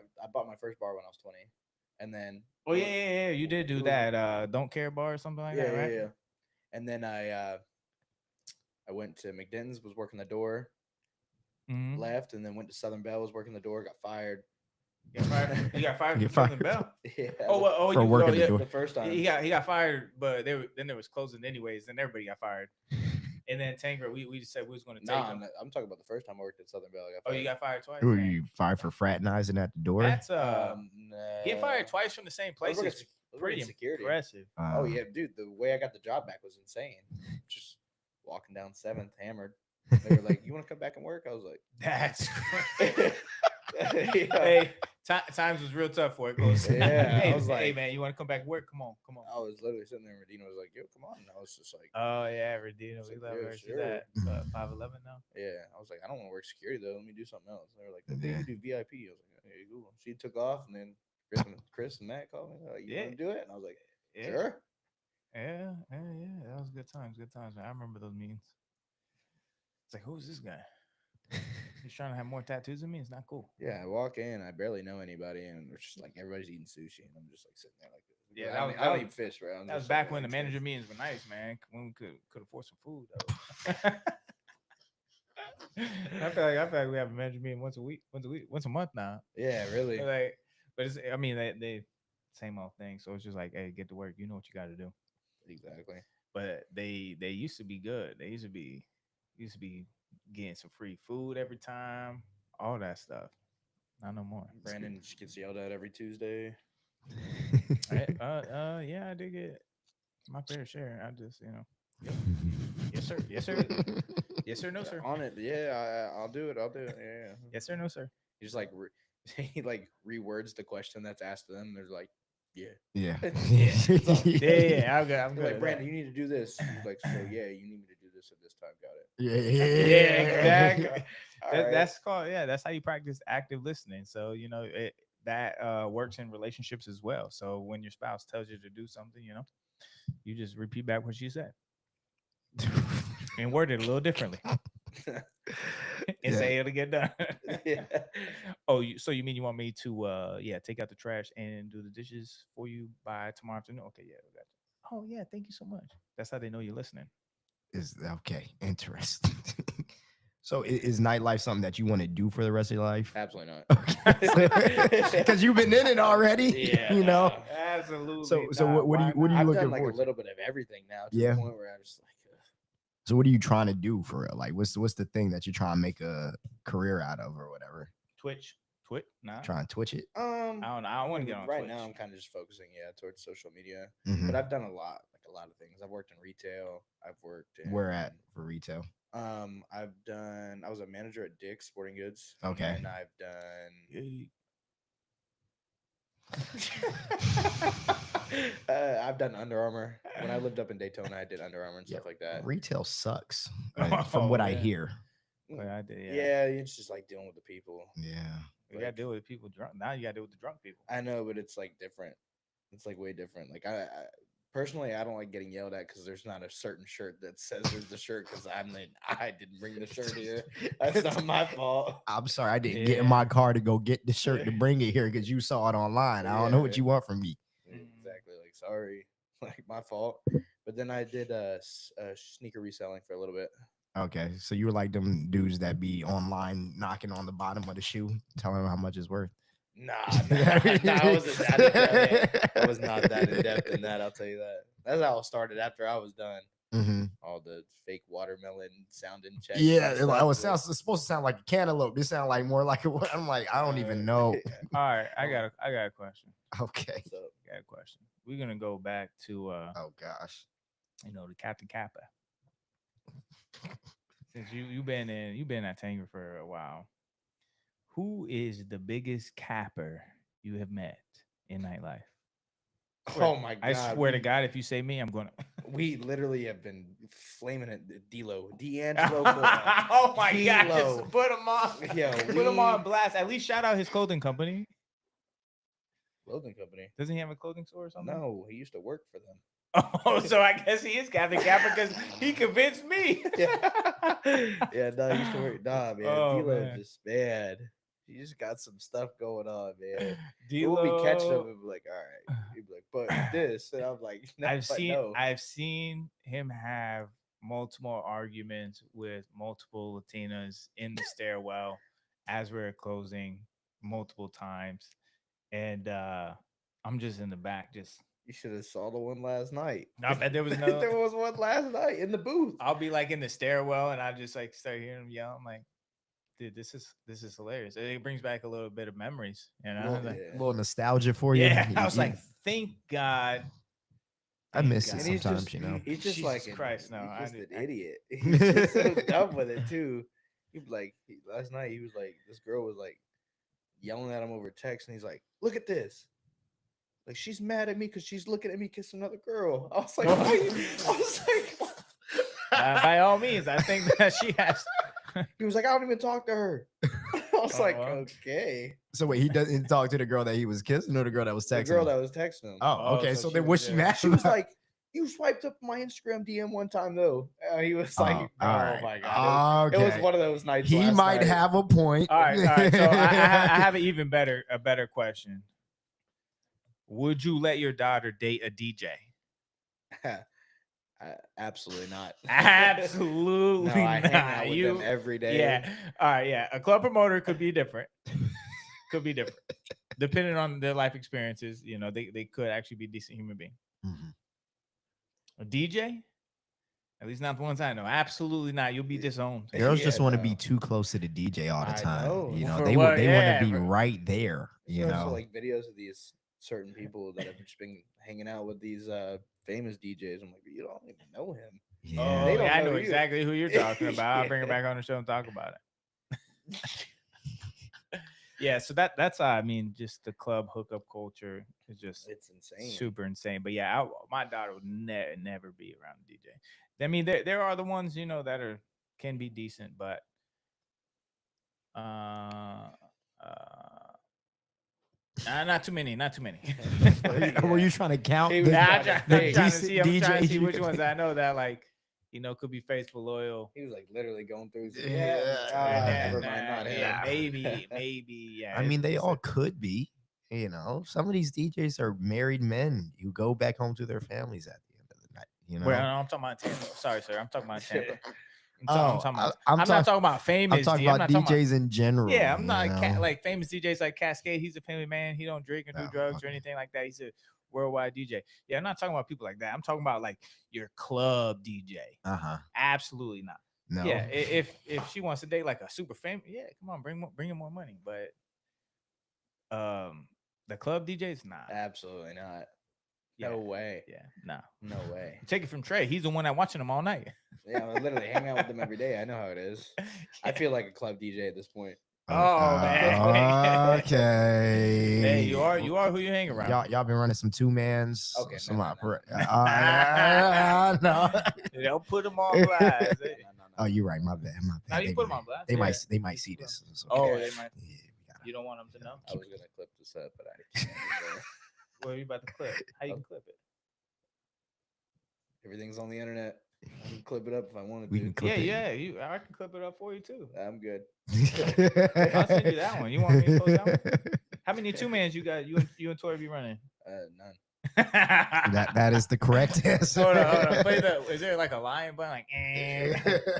first bar when I was 20, and then you did do that don't care bar or something like that, right? Yeah. And then I went to McDenton's, was working the door, left, and then went to Southern Bell, was working the door, got fired. You got fired from Southern Bell? Yeah. For working the door. The first time. He got fired, but then there was closing anyways, and everybody got fired. And then Tangra, we just said we was going to take him. I'm talking about the first time I worked at Southern Bell. You got fired twice? Were you fired for fraternizing at the door? That's getting fired twice from the same place is pretty impressive. Oh yeah, dude, the way I got the job back was insane. Just walking down 7th, hammered. They were like, "You want to come back and work?" I was like, "That's great." Hey, times was real tough for it. Yeah, I was like, "Hey man, you want to come back and work? Come on." I was literally sitting there, and Radina was like, "Yo, come on." And I was just like, "Oh yeah, Radina, we love her. She's at 5'11" now." Yeah, I was like, "I don't want to work security though. Let me do something else." And they were like, "You do VIP." I was like, "Okay, cool." She took off, and then Chris and Matt called me. Like, "You want to do it?" And I was like, "Sure." Yeah. That was good times, man. I remember those meetings. It's like, who's this guy? He's trying to have more tattoos than me. It's not cool. Yeah, I walk in, I barely know anybody, and we're just like everybody's eating sushi, and I'm just like sitting there like this. Yeah, I don't eat fish, bro. That was back when the manager meetings were nice, man. When we could afford some food. Though. I feel like we have a manager meeting once a month now. Yeah, really. Like, but it's, I mean, they same old thing. So it's just like, hey, get to work. You know what you got to do. Exactly. But they used to be good. They used to be getting some free food every time, all that stuff. Not no more. Brandon just gets yelled at every Tuesday. Yeah, I did get my fair share. I just, yes sir, yes sir, yes sir, no sir. On it, yeah, I'll do it. Yeah. Yes sir, no sir. He just like he like rewords the question that's asked to them. They're like, yeah. Yeah. I'm good. Like, Brandon, you need to do this. He's like, so yeah, you need me to do this at this time. Got it. Yeah, exactly. That's called, that's how you practice active listening. So, that works in relationships as well. So when your spouse tells you to do something, you just repeat back what she said and word it a little differently. And say it'll get done. Oh, so you mean you want me to take out the trash and do the dishes for you by tomorrow afternoon? Okay, yeah, we got you. Oh yeah, thank you so much. That's how they know you're listening. Is okay, interesting. So is nightlife something that you want to do for the rest of your life? Absolutely not. Because you've been in it already. Yeah, absolutely. So what are you looking I've for? done like a little bit of everything now to the point where I'm just like. So what are you trying to do for real? Like, what's the thing that you're trying to make a career out of or whatever? Twitch? Nah. Try and Twitch it? I don't know. I don't want to get on right Twitch. now. I'm kind of just focusing, towards social media. Mm-hmm. But I've done a lot a lot of things. I've worked in retail. I've worked in Where at for retail? I was a manager at Dick's Sporting Goods. Okay. And I've done I've done Under Armour. When I lived up in Daytona, I did Under Armour and stuff like that. Retail sucks, from what I hear. Well, I did, Yeah, it's just like dealing with the people. Yeah. You gotta deal with people drunk. Now you gotta deal with the drunk people. I know, but it's like different. It's like way different. Like I personally, I don't like getting yelled at because there's not a certain shirt that says there's the shirt because I didn't bring the shirt here. That's not my fault. I'm sorry, I didn't get in my car to go get the shirt to bring it here because you saw it online. I don't know what you want from me. Exactly. Like, sorry, like my fault. But then I did sneaker reselling for a little bit. Okay, so you were like them dudes that be online knocking on the bottom of the shoe, telling them how much it's worth. Nah, I wasn't that in depth. I was not that in depth in that. I'll tell you that. That's how it started after I was done. Mm-hmm. All the fake watermelon sounding checks. Yeah, it's supposed to sound like a cantaloupe. This sound like more like I'm like, I don't even know. All right, I got a question. Okay. So, I got a question. We're gonna go back to oh gosh, the Captain Kappa. Since you've been at Tanger for a while, who is the biggest capper you have met in nightlife? Oh my god! I swear to God, if you say me, I'm gonna. We literally have been flaming it. D'Angelo. Oh my god! Just put him on. Yeah, put him on blast. At least shout out his clothing company. Clothing company? Doesn't he have a clothing store or something? No, he used to work for them. Oh, so I guess he is Captain Kappa because he convinced me. Yeah, no, he used to work. Nah, man. D'Lo just bad. He just got some stuff going on, man. We'll be catching him and be like, all right. He'd be like, but this. And I'm like, no, I've seen him have multiple arguments with multiple Latinas in the stairwell as we're closing multiple times. And I'm just in the back, just. You should have saw the one last night. I bet there was no. There was one last night in the booth. I'll be like in the stairwell, and I just like start hearing him yell. I'm like, dude, this is hilarious. It brings back a little bit of memories, you know, a little nostalgia for you. Yeah, I was like, thank God. I miss it sometimes, He's just Jesus like Christ, no, he's just an idiot. He's just so dumb with it too. He'd be like, last night he was like, this girl was like yelling at him over text, and he's like, look at this. Like, she's mad at me because she's looking at me kiss another girl. I was like, by all means, I think that she has. He was like, I don't even talk to her. I was like, okay. So wait, he doesn't talk to the girl that he was kissing or the girl that was texting? The girl that was texting him. Oh, okay. So then what's she mad? She was like, you swiped up my Instagram DM one time though. He was like, my god, it was one of those nights. He might have a point. All right. So I have an even better question. Would you let your daughter date a DJ? Absolutely not. Absolutely no, I not. hang out with them every day. Yeah. All right. Yeah. A club promoter could be different. Depending on their life experiences. You know, they could actually be decent human beings. Mm-hmm. A DJ? At least not the ones I know. Absolutely not. You'll be disowned. Girls just want to be too close to the DJ all the time. Know. You know, they want to be right there. You know, like videos of these certain people that have just been hanging out with these famous DJs. I'm like, you don't even know him. Yeah, they don't I know exactly who you're talking about. I'll bring her back on the show and talk about it. Yeah, so that's I mean, just the club hookup culture is just it's insane, super insane. But yeah, my daughter would never be around a DJ. I mean, there are the ones that can be decent, but not too many. Were you trying to count? I'm trying to see which ones I know that could be faithful, loyal. He was like literally going through. Never mind, not him. Yeah, maybe. Yeah. I mean, they all could be. You know, some of these DJs are married men who go back home to their families at the end of the night. You know, well, I'm talking about Tampa. Sorry, sir. I'm talking about Tampa. I'm not talking about famous. I'm talking about DJs in general. Yeah, I'm not like famous DJs like Cascade. He's a family man. He don't drink and do drugs or anything like that. He's a worldwide DJ. Yeah, I'm not talking about people like that. I'm talking about like your club DJ. Absolutely not. No. Yeah, if she wants to date like a super famous, yeah, come on, bring him more money. But the club DJs, nah, absolutely not. No way. Yeah, no. No way. Take it from Trey. He's the one that watching them all night. Yeah, I literally hang out with them every day. I know how it is. I feel like a club DJ at this point. Oh man. Okay. Hey, you are who you hang around. Y'all been running some 2-mans. Okay, Some no. no. Don't put them on blast. No. Oh, you're right. My bad. Now you put them on blast. They might see this. It's okay. Oh, they might. Yeah, we gotta- You don't want them to know. I was gonna clip this up, but I can't. What are you about to clip? How you can clip it? Everything's on the internet. I can clip it up if I wanted We to. can clip it. I can clip it up for you too. I'm good. I'll send you that one. You want me to post that one? How many 2-mans you got? You and Tori be running? None. That is the correct answer. Hold on. Play the. Is there like a lion button? Like,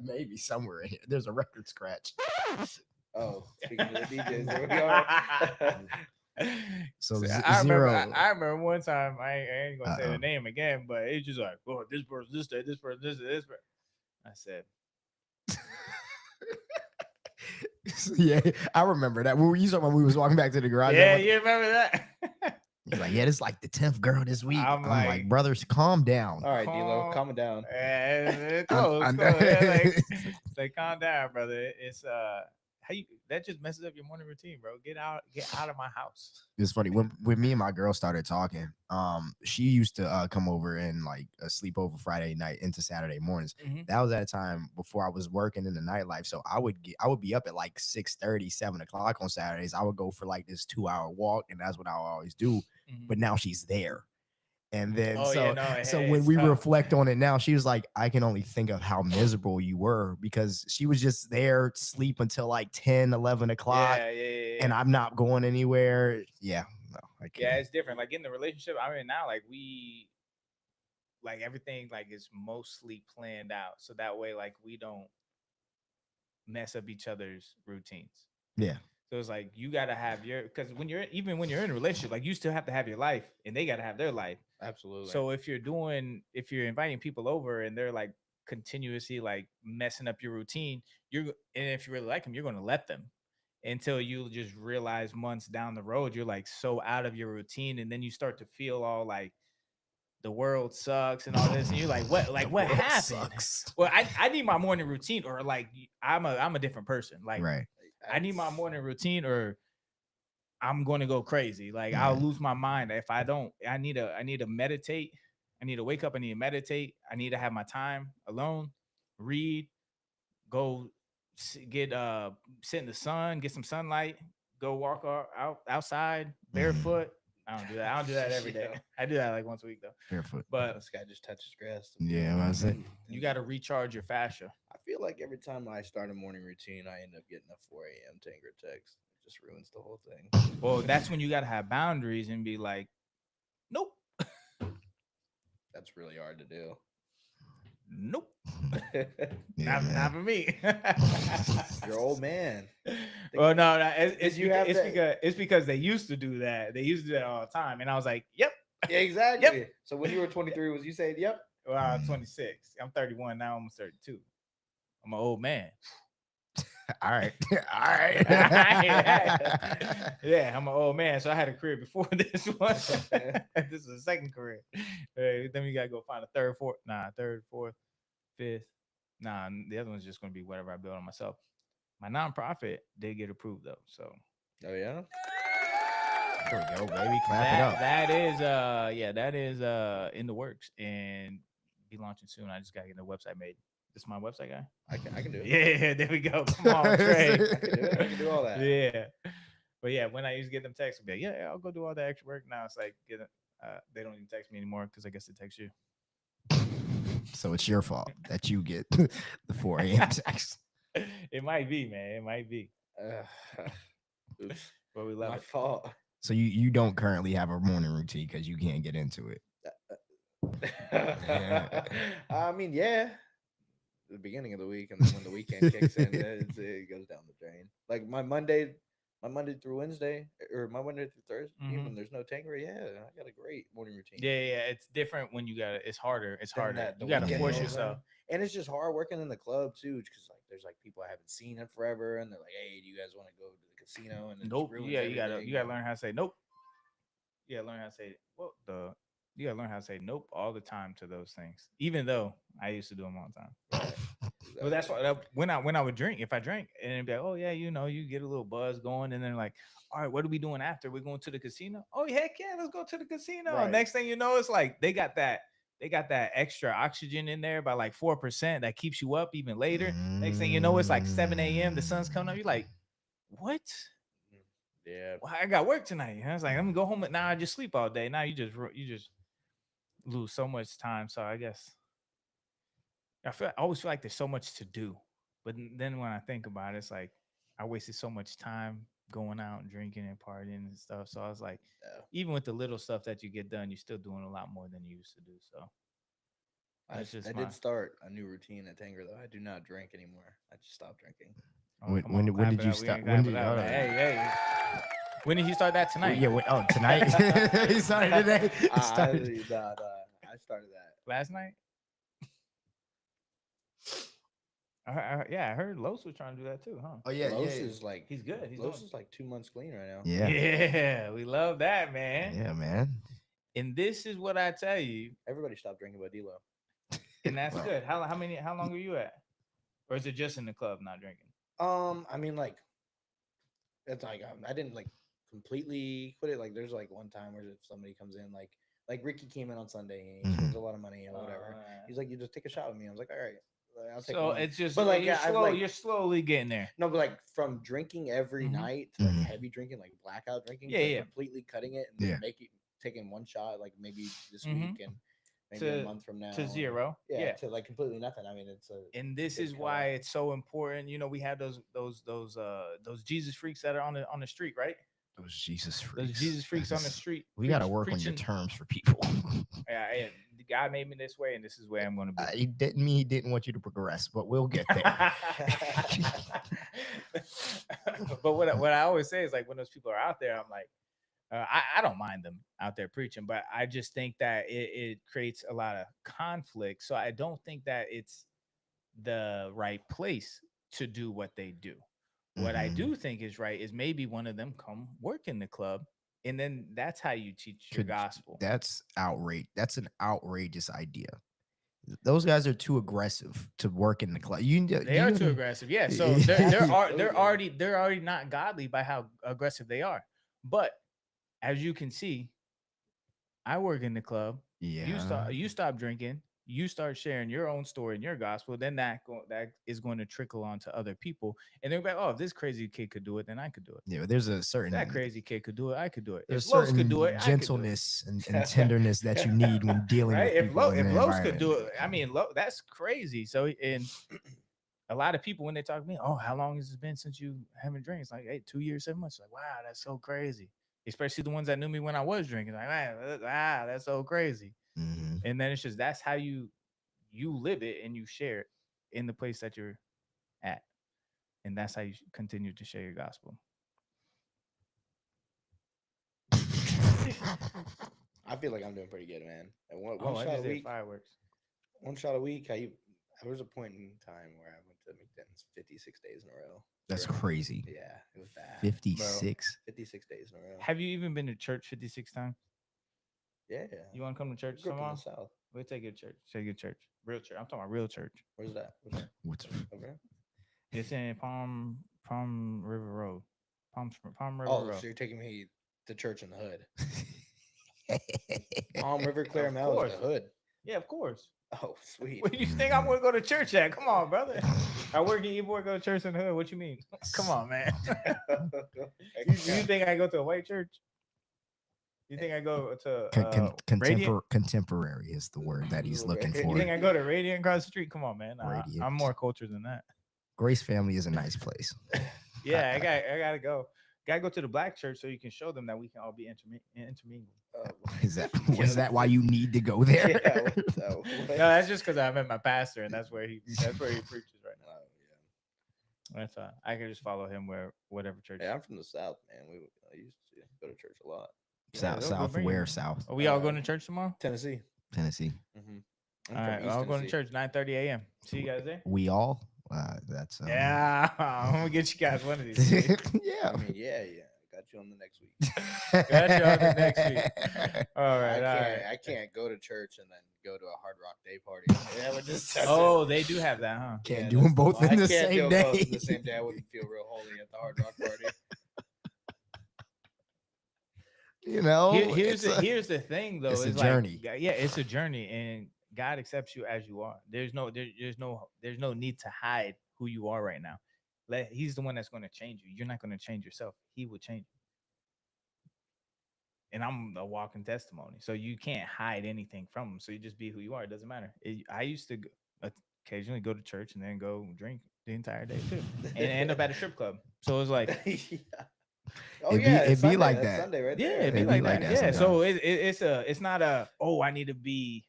maybe somewhere in here. There's a record scratch. Oh, speaking of the DJs, there we go. So I zero. remember one time. I ain't gonna say Uh-oh. the name again, but it's just like, oh, this person, this day, this person, this person. I said, Yeah, I remember that. When you talking about we was walking back to the garage. yeah, you remember that? He's like, yeah, this is like the 10th girl this week. I'm I'm like, like, brothers, calm down. All right, D-Lo, calm down. Close, I'm- close. Yeah, like, calm down, brother. It's how you that just messes up your morning routine, bro. Get out of my house. It's funny when me and my girl started talking. She used to come over and like sleep over Friday night into Saturday mornings. Mhm. That was at a time before I was working in the nightlife, so I would be up at like 6:30, 7 o'clock on Saturdays. I would go for like this 2-hour walk, and that's what I would always do. Mhm. But now she's there. And then Oh, so yeah, no, so hey, when it's we tough. reflect on it now, she was like, I can only think of how miserable you were because she was just there sleep until like 10, 11 o'clock. Yeah. And I'm not going anywhere. Yeah, no, I can't. Yeah, it's different. Like in the relationship I'm in now, like we like everything like is mostly planned out. So that way, like we don't mess up each other's routines. Yeah. So it's like you gotta have your because when you're in a relationship, like you still have to have your life and they gotta have their life. Absolutely. So if you're inviting people over and they're like continuously like messing up your routine, and if you really like them, you're gonna let them until you just realize months down the road you're like so out of your routine, and then you start to feel all like the world sucks and all this, and you're like, what happened? Sucks. Well, I need my morning routine, or like I'm a different person. Like Right. I need my morning routine, or I'm going to go crazy. Like Yeah. I'll lose my mind if I don't. I need to meditate. I need to wake up. I need to meditate. I need to have my time alone, read, go get sit in the sun, get some sunlight, go walk outside barefoot. I don't do that. I don't do that every day. I do that like once a week though. Barefoot. But This guy just touches grass. Yeah, I say. you got to recharge your fascia. I feel like every time I start a morning routine, I end up getting a 4 a.m. Tanger text. It just ruins the whole thing. Well, that's when you got to have boundaries and be like, nope, That's really hard to do. nope, Yeah, not for me. You're old man. Well, no, it's because they used to do that. They used to do that all the time, and I was like, yep. Yeah, exactly. So when you were 23, was you saying yep? Well, I'm 26. I'm 31 now. I'm almost 32. I'm an old man. All right. All right. Yeah, I'm an old man. So I had a career before this one. This is a second career. Then we gotta go find a third, fourth, fifth. Nah, the other one's just gonna be whatever I build on myself. My nonprofit did get approved though. So Oh yeah. There we go, baby. Clap it up. that is in the works and be launching soon. I just gotta get the website made. This is my website guy. I can do it. Yeah, there we go. Come on, Trey. I can do it. I can do all that. Yeah. But yeah, when I used to get them texts, I'd be like, yeah, I'll go do all the extra work. Now it's like they don't even text me anymore because I guess they text you. So it's your fault that you get the 4 a.m. text. It might be, man. It might be. Oops. But we love My it. fault. So you don't currently have a morning routine because you can't get into it. I mean, yeah. The beginning of the week, and then when the weekend kicks in, it goes down the drain. Like my Monday through Wednesday, or my Monday through Thursday, even when there's no Tanger, yeah, I got a great morning routine. Yeah. It's different when you it's harder. It's Than harder. that, the You gotta weekend force rolls yourself. around. And it's just hard working in the club too, because like there's like people I haven't seen in forever, and they're like, "Hey, do you guys want to go to the casino?" And it just Nope. ruins Yeah, you gotta everything. learn how to say nope. You gotta learn how to say You gotta learn how to say nope all the time to those things. Even though I used to do them all the time. Right. Well, that's why when I would drink, if I drank, and it'd be like, oh yeah, you know, you get a little buzz going, and then like, all right, what are we doing after? We're going to the casino. Oh heck yeah, let's go to the casino. Right. Next thing you know, it's like they got that extra oxygen in there by like 4% that keeps you up even later. Next thing you know, it's like 7 a.m. The sun's coming up. You're like, what? Yeah. Well, I got work tonight. I was like, I'm gonna go home. Now I just sleep all day. Now you just lose so much time. So I guess I always feel like there's so much to do, but then when I think about it, it's like I wasted so much time going out and drinking and partying and stuff. So I was like, Yeah. even with the little stuff that you get done, you're still doing a lot more than you used to do. So that's just I my. did start a new routine at Tanger though. I do not drink anymore. I just stopped drinking. Oh, When- come when- on, when clap did it you up. We stop- ain't when clap did- it up, oh, man. Hey. When did he start that tonight? Yeah. Tonight. He started today. He started- I started that. Last night. I heard Los was trying to do that too, huh? Oh yeah, Los yeah. is like He's good. He's Los doing- is like 2 months clean right now. Yeah. Yeah, we love that, man. Yeah, man. And this is what I tell you, Everybody stopped drinking but D-Lo. and that's Well. good. How long are you at? Or is it just in the club not drinking? I mean, like, it's like I didn't like completely quit it. Like, there's like one time where if somebody comes in, like Ricky came in on Sunday and he spends a lot of money or whatever. He's like, you just take a shot with me. I was like, all right, I'll take So one. it's just, But, like, you're, I've, like- you're slowly getting there. No, but like from drinking every Mhm. night to like Mhm. heavy drinking, like blackout drinking, Yeah, to yeah. completely cutting it and Yeah. then taking one shot, like maybe this Mhm. week and maybe a To- month from now To or- zero. Yeah, to like completely nothing. I mean, it's a And this big is why cutoff. it's so important. You know, we have those Jesus freaks that are on the street, right? Those Jesus freaks. Those Jesus freaks on the That's- street. We got to work on your terms for people. Yeah, God made me this way, and this is where I'm going to be. He didn't mean he didn't want you to progress, but we'll get there. But what I always say is like when those people are out there, I'm like, I don't mind them out there preaching, but I just think that it creates a lot of conflict. So I don't think that it's the right place to do what they do. What I Mhm. do think is right is maybe one of them come work in the club, and then that's how you teach your Could- gospel. That's outrage. That's an outrageous idea. Those guys are too aggressive to work in the club. They are too aggressive. Yeah. So they're already not godly by how aggressive they are. But as you can see, I work in the club. Yeah. You stop drinking. You start sharing your own story and your gospel. Then that is going to trickle on to other people, and they're like, "Oh, if this crazy kid could do it, then I could do it. Yeah, there's a If certain that crazy kid could do it, I could do it. there's If Los certain could do it, I could do it." gentleness and tenderness that you need when dealing Right? with If people. in If that Los could do environment. it, I mean, that's crazy. So, and a lot of people when they talk to me, oh, how long has it been since you haven't drank? It's like, hey, 2 years, 7 months. Like, wow, that's so crazy. Especially the ones that knew me when I was drinking. Like, man, that's so crazy. Mhm. And then it's just that's how you live it and you share it in the place that you're at, and that's how you continue to share your gospel. I feel like I'm doing pretty good, man. And one I shot just a did week. fireworks. One shot a week. There was a point in time where I went to McDonald's 56 days in a row. That's During- crazy. Yeah, it was bad. 56. 56 days in a row. Have you even been to church 56 times? Yeah. You want to come to church Grew up in tomorrow? the South. We'll take you to church. Take you to church. Real church. I'm talking about real church. Where's that? What's that? What's Over there? It's in Palm River Road. Palm River Oh, Road. so you're taking me to church in the hood. Palm River, Clear Of Mountain, course. the hood. Yeah, of course. Oh, sweet. What do you think I'm gonna go to church at? Come on, brother. I work in Ybor, go to church in the hood. What you mean? Come on, man. you think I go to a white church? You think I go to Radiant? Contemporary is the word that he's looking Okay. You for. think I go to Radiant across the street? Come on, man. Radiant. I'm more cultured than that. Grace Family is a nice place. Yeah, I gotta go. Gotta go to the black church so you can show them that we can all be intermingled. Was that why you need to go there? Yeah, what's that? No, What? that's just because I met my pastor, and that's where he preaches right now. Oh, yeah. That's I can just follow him whatever church. Yeah, I'm from the South, man. I used to go to church a lot. South bring where? you. South Are we all going to church tomorrow? Tennessee. Tennessee. Mm-hmm. All right, I'll go to church 9:30 a.m. See you guys there. We all. That's Yeah, I'm gonna get you guys one of these days. yeah. I mean, yeah. Got got you on the next week. Got you on the next week. All right, I can't go to church and then go to a Hard Rock Day party. Yeah, Oh, they do have that, huh? Can't do them both in the same day. Both in the same day. I wouldn't feel real holy at the Hard Rock party. You know, here's the thing though. It's a like, journey. Yeah, it's a journey, and God accepts you as you are. There's no need to hide who you are right now. He's the one that's going to change you. You're not going to change yourself. He will change you. And I'm a walking testimony. So you can't hide anything from him. So you just be who you are. It doesn't matter. I used to occasionally go to church and then go drink the entire day too, and end up at a strip club. So it was like, yeah. Oh yeah, it'd be like That's that. Sunday right yeah, there. it'd be like that. Yeah. sometimes. So it's not a I need to be.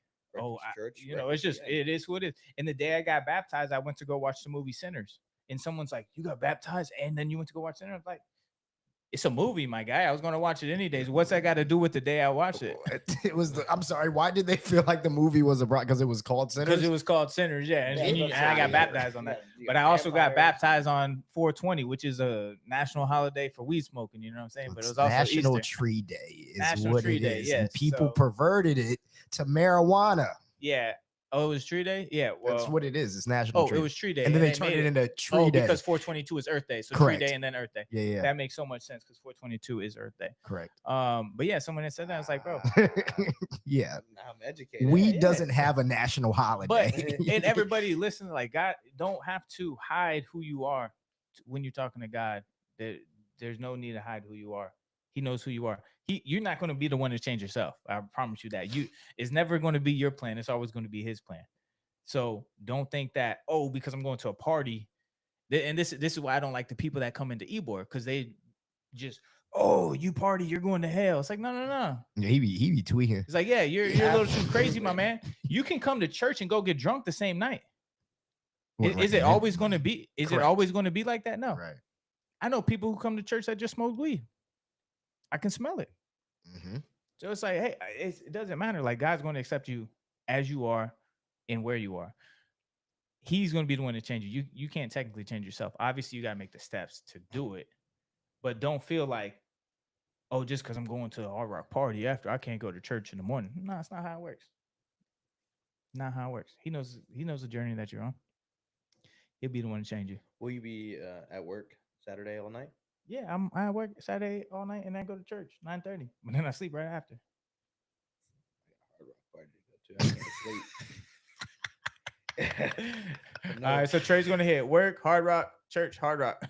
Church, It's just it is what it is. And the day I got baptized, I went to go watch the movie Sinners, and someone's like, "You got baptized, and then you went to go watch Sinners?" I'm like, it's a movie, my guy. I was going to watch it any days. What's that got to do with the day I watched it? It was. I'm sorry. Why did they feel like the movie was abroad? Because it was called Sinners. Because it was called Sinners, yeah. And I got baptized on that. But I also got baptized on 420, which is a national holiday for weed smoking. You know what I'm saying? But it was also National Easter. Tree Day. Is National what Tree it Day, is. yes. And people So- perverted it to marijuana. Yeah. Oh, it was Tree Day? Yeah. Well, That's what it is. It's National Tree. it was Tree Day. And then they made turned it into Tree Day. because 422 is Earth Day. So Correct. Tree Day and then Earth Day. Yeah. That makes so much sense because 422 is Earth Day. Correct. But yeah, someone that said that, I was like, bro. Yeah. I'm educated. Weed doesn't have a national holiday. But and everybody listen, like, God don't have to hide who you are when you're talking to God. There's no need to hide who you are. He knows who you are. You're not going to be the one to change yourself. I promise you that. It's never going to be your plan. It's always going to be his plan. So don't think that, because I'm going to a party. And this is why I don't like the people that come into Ybor, because they just, you party, you're going to hell. It's like, no. Yeah, he be tweaking. It's like, yeah, you're a little too crazy, my man. You can come to church and go get drunk the same night. Is it always going to be? Is it always going to be like that? No. Right. I know people who come to church that just smoke weed. I can smell it. Mm-hmm. So it's like, hey, it doesn't matter. Like, God's going to accept you as you are and where you are. He's going to be the one to change you. You can't technically change yourself. Obviously, you got to make the steps to do it. But don't feel like, just because I'm going to a Hard Rock party after, I can't go to church in the morning. No, it's not how it works. Not how it works. He knows the journey that you're on. He'll be the one to change you. Will you be at work Saturday all night? Yeah, I work Saturday all night and then go to church 9:30. But then I sleep right after. I got a Hard Rock party to go to. I can't sleep. No. All right, so Trey's gonna hit work, Hard Rock, church, Hard Rock.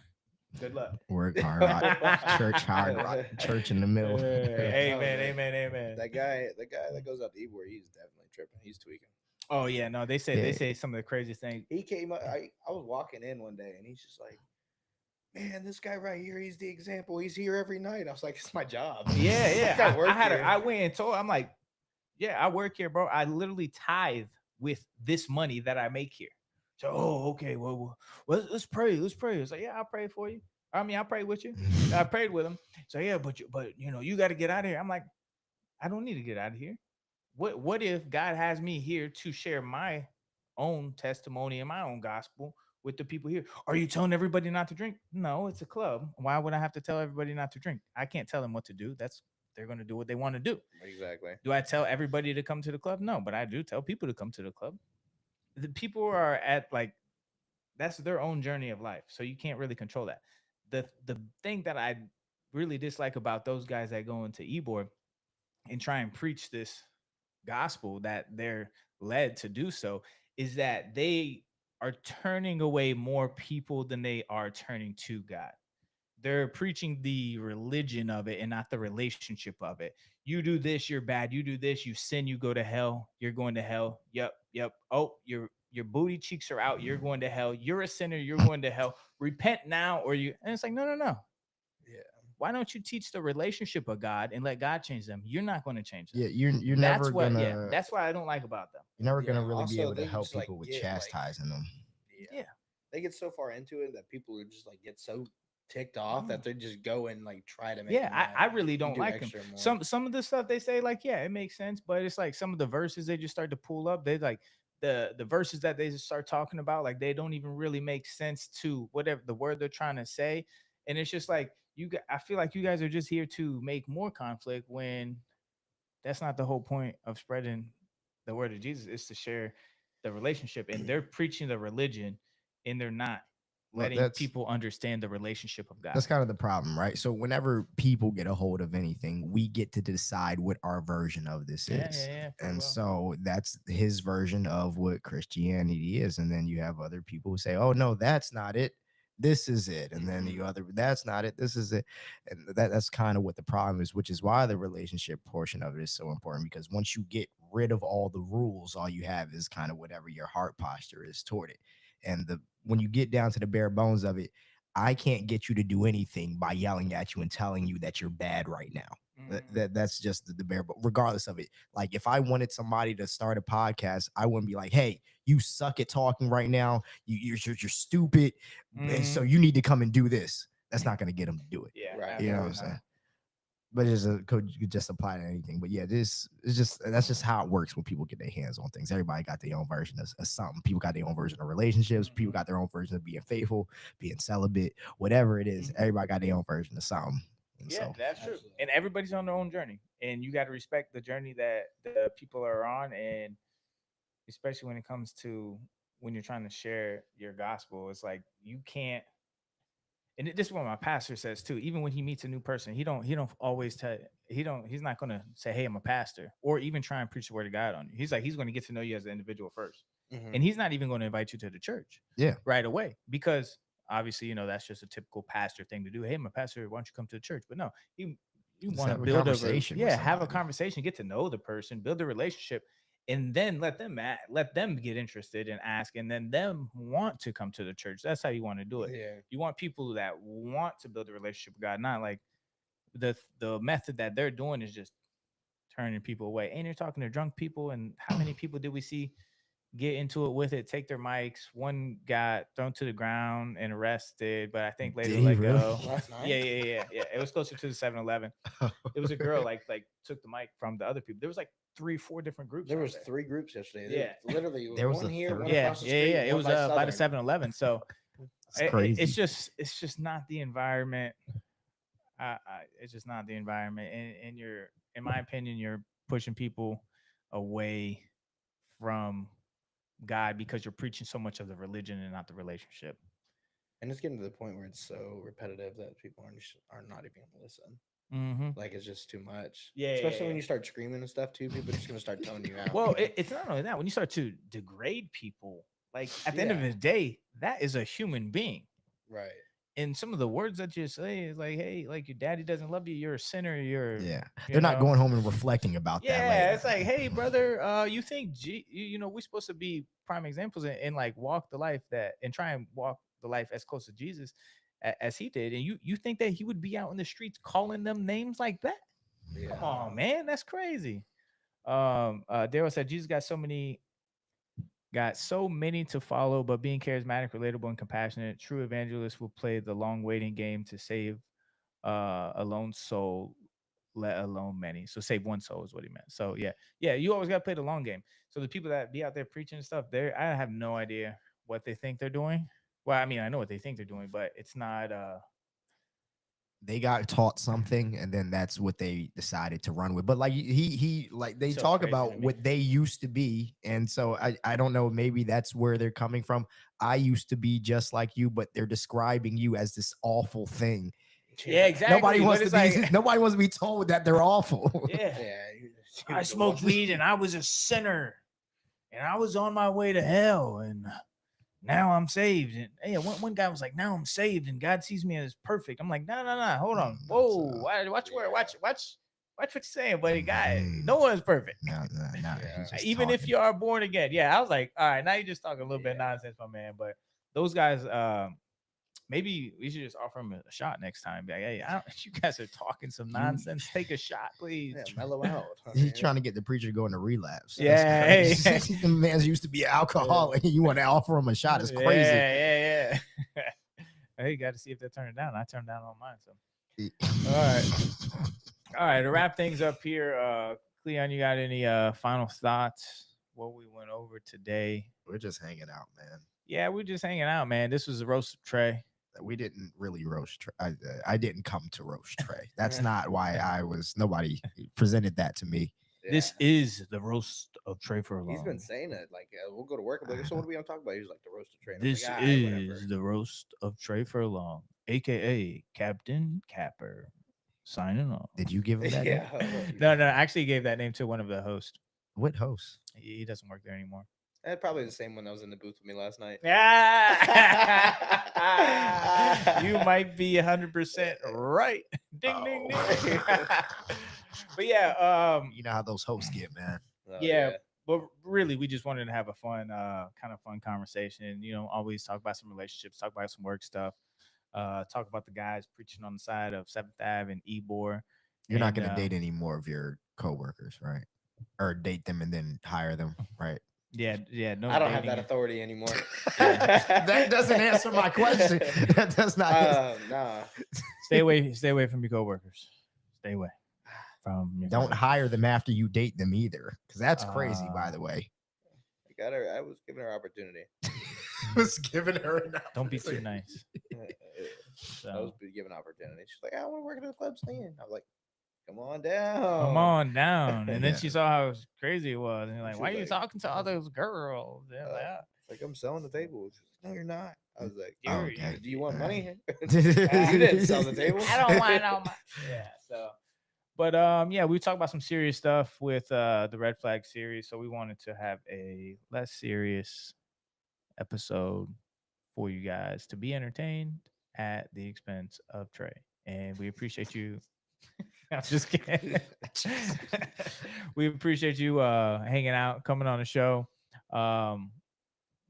Good luck. Work, Hard Rock, church, Hard Rock, church in the middle. Amen. That guy that goes out to Ybor, he's definitely tripping. He's tweaking. Oh yeah, no, they say some of the craziest things. He came up. I was walking in one day, and he's just like, "Man, this guy right here, he's the example. He's here every night." I was like, "It's my job." Yeah. I went and told. I'm like, yeah, I work here, bro. I literally tithe with this money that I make here. So, okay, well, let's pray. It's like, yeah, I'll pray for you. I mean, I'll pray with you. I prayed with him. So yeah, but you got to get out of here. I'm like, I don't need to get out of here. What if God has me here to share my own testimony and my own gospel with the people here? Are you telling everybody not to drink? No, it's a club. Why would I have to tell everybody not to drink? I can't tell them what to do. They're going to do what they want to do. Exactly. Do I tell everybody to come to the club? No, but I do tell people to come to the club. The people are at that's their own journey of life. So you can't really control that. The thing that I really dislike about those guys that go into Ybor and try and preach this gospel that they're led to do so is that they are turning away more people than they are turning to God. They're preaching the religion of it and not the relationship of it. You do this, you're bad. You do this, you sin, you go to hell. You're going to hell. Yep. Oh, your booty cheeks are out. You're going to hell. You're a sinner. You're going to hell. Repent now, or you. And it's like, no. Yeah. Why don't you teach the relationship of God and let God change them? You're not going to change them. Yeah, you're never gonna. Yeah, that's what I don't like about them. You're never gonna really Also, be able to they help just, like, people with get, chastising them. Yeah. They get so far into it that people are just get so ticked off that they just go and try to make. Yeah, I really don't like them. More. Some of the stuff they say, it makes sense, but it's like some of the verses they just start to pull up. They the verses that they just start talking about, they don't even really make sense to whatever the word they're trying to say. And it's just like I feel like you guys are just here to make more conflict when that's not the whole point of spreading the word of Jesus. Is to share the relationship, and they're preaching the religion, and they're not Well, letting people understand the relationship of God. that's kind of the problem, right? So whenever people get a hold of anything, we get to decide what our version of this is. And so that's his version of what Christianity is. And then you have other people who say, oh, no, that's not it. This is it. And then the other, that's not it. This is it. And that's kind of what the problem is, which is why the relationship portion of it is so important, because once you get rid of all the rules, all you have is kind of whatever your heart posture is toward it. And when you get down to the bare bones of it, I can't get you to do anything by yelling at you and telling you that you're bad right now. That's just the bare. But regardless of it, like if I wanted somebody to start a podcast, I wouldn't be like, "Hey, you suck at talking right now. You're stupid, and so you need to come and do this." That's not going to get them to do it. Yeah, Right. You know what I'm saying? But could you just apply to anything. But yeah, this is that's just how it works when people get their hands on things. Everybody got their own version of something. People got their own version of relationships. People got their own version of being faithful, being celibate, whatever it is. Everybody got their own version of something. And yeah, so that's true. And everybody's on their own journey, and you got to respect the journey that the people are on, and especially when it comes to when you're trying to share your gospel, it's like you can't. And this is what my pastor says too. Even when he meets a new person, he don't always tell he's not gonna say, "Hey, I'm a pastor," or even try and preach the word of God on you. He's going to get to know you as an individual 1st, and he's not even going to invite you to the church, right away, because obviously that's just a typical pastor thing to do. Hey, I'm a pastor. Why don't you come to the church? But no, you want to build a conversation. Have a conversation, get to know the person, build a relationship. And then let them get interested and ask, and then them want to come to the church. That's how you want to do it. Yeah. You want people that want to build a relationship with God, not like the method that they're doing is just turning people away. And you're talking to drunk people, and how many people did we see get into it with it, take their mics? One got thrown to the ground and arrested, but I think later let go. Last night? Yeah. It was closer to the 7-Eleven. It was a girl like took the mic from the other people. There was like 3-4 different groups. There was 3 groups yesterday. Yeah. Literally There was one a here, third. one across the street. It was by the 7-Eleven. So it's crazy. It's just not the environment. It's just not the environment. And you're, in my opinion, you're pushing people away from God because you're preaching so much of the religion and not the relationship. And it's getting to the point where it's so repetitive that people are not even going to listen. Like it's just too much. Yeah, especially when you start screaming and stuff too. People are just gonna start toning you out. Well, it's not only that. When you start to degrade people, like at the end of the day, that is a human being, right? And some of the words that you say is like, "Hey, like your daddy doesn't love you. You're a sinner. They're not going home and reflecting about that. Yeah, it's like, hey, brother, you think we're supposed to be prime examples and like walk the life and try and walk the life as close to Jesus as he did, and you think that he would be out in the streets calling them names like that? Yeah. Come on, man, that's crazy. Daryl said Jesus got so many to follow, but being charismatic, relatable, and compassionate, true evangelists will play the long waiting game to save a lone soul, let alone many. So save one soul is what he meant. So yeah, you always got to play the long game. So the people that be out there preaching and stuff, I have no idea what they think they're doing. Well, I mean, I know what they think they're doing, but it's not. They got taught something, and then that's what they decided to run with. But like he like they talk about what they used to be, and so I don't know. Maybe that's where they're coming from. I used to be just like you, but they're describing you as this awful thing. Yeah, exactly. Nobody wants to be told that they're awful. Yeah. I smoked weed and I was a sinner, and I was on my way to hell, and now I'm saved. And hey, one guy was like, now I'm saved and God sees me as perfect. I'm like, no, hold on. Whoa, watch what you're saying, buddy. Guy, no one's perfect. No. Even if you are born again. Yeah, I was like, all right, now you're just talking a little bit of nonsense, my man. But those guys, maybe we should just offer him a shot next time. Be like, hey, you guys are talking some nonsense. Take a shot, please. Yeah, mellow out. He's trying to get the preacher going to relapse. Yeah, hey. The man used to be an alcoholic. You want to offer him a shot? It's crazy. Yeah. Hey, got to see if they turn it down. I turned down on mine. So, all right. To wrap things up here, Cleon, you got any final thoughts? What we went over today? We're just hanging out, man. Yeah, we're just hanging out, man. This was the roast of Trey. we didn't really roast Trey. I didn't come to roast Trey. That's not why nobody presented that to me. Yeah. This is the roast of Trey Furlong. He's been saying it. Like, we'll go to work. I'm like, so what are we gonna talk about? He's like, the roast of Trey. And This I'm like, is the roast of Trey Furlong, aka Captain Capper, signing off. Did you give him that? Yeah. No, I actually gave that name to one of the hosts. What host? He doesn't work there anymore. Probably the same one that was in the booth with me last night. Yeah, you might be 100% right. Ding, ding, ding. But yeah, You know how those hosts get, man. Oh, yeah. But really, we just wanted to have a fun, kind of fun conversation. You know, always talk about some relationships, talk about some work stuff, talk about the guys preaching on the side of 7th Ave and Ebor. You're not going to date any more of your coworkers, right? Or date them and then hire them, right? Yeah. No, I don't have that authority anymore. That doesn't answer my question. That does not. Nah. Stay away from your coworkers. Stay away from. Your Don't coworkers. hire them after you date them either, because that's crazy. By the way, I got her. I was giving her opportunity. was giving her. An Don't be too nice. I was given opportunity. She's like, I want to work at the club stand. I was like, come on down. Come on down. And then Yeah. she saw how crazy it was. And you're like, She why was are you like, talking to all those girls? They're like, "Ah." It's like, I'm selling the table. She's like, no, you're not. I was like, Oh, "You're- okay. do you want money? You You didn't sell the table. I don't want no money. Yeah. So, but yeah, we talked about some serious stuff with the Red Flag series. So we wanted to have a less serious episode for you guys to be entertained at the expense of Trey. And we appreciate you. I'm just kidding. We appreciate you hanging out, coming on the show.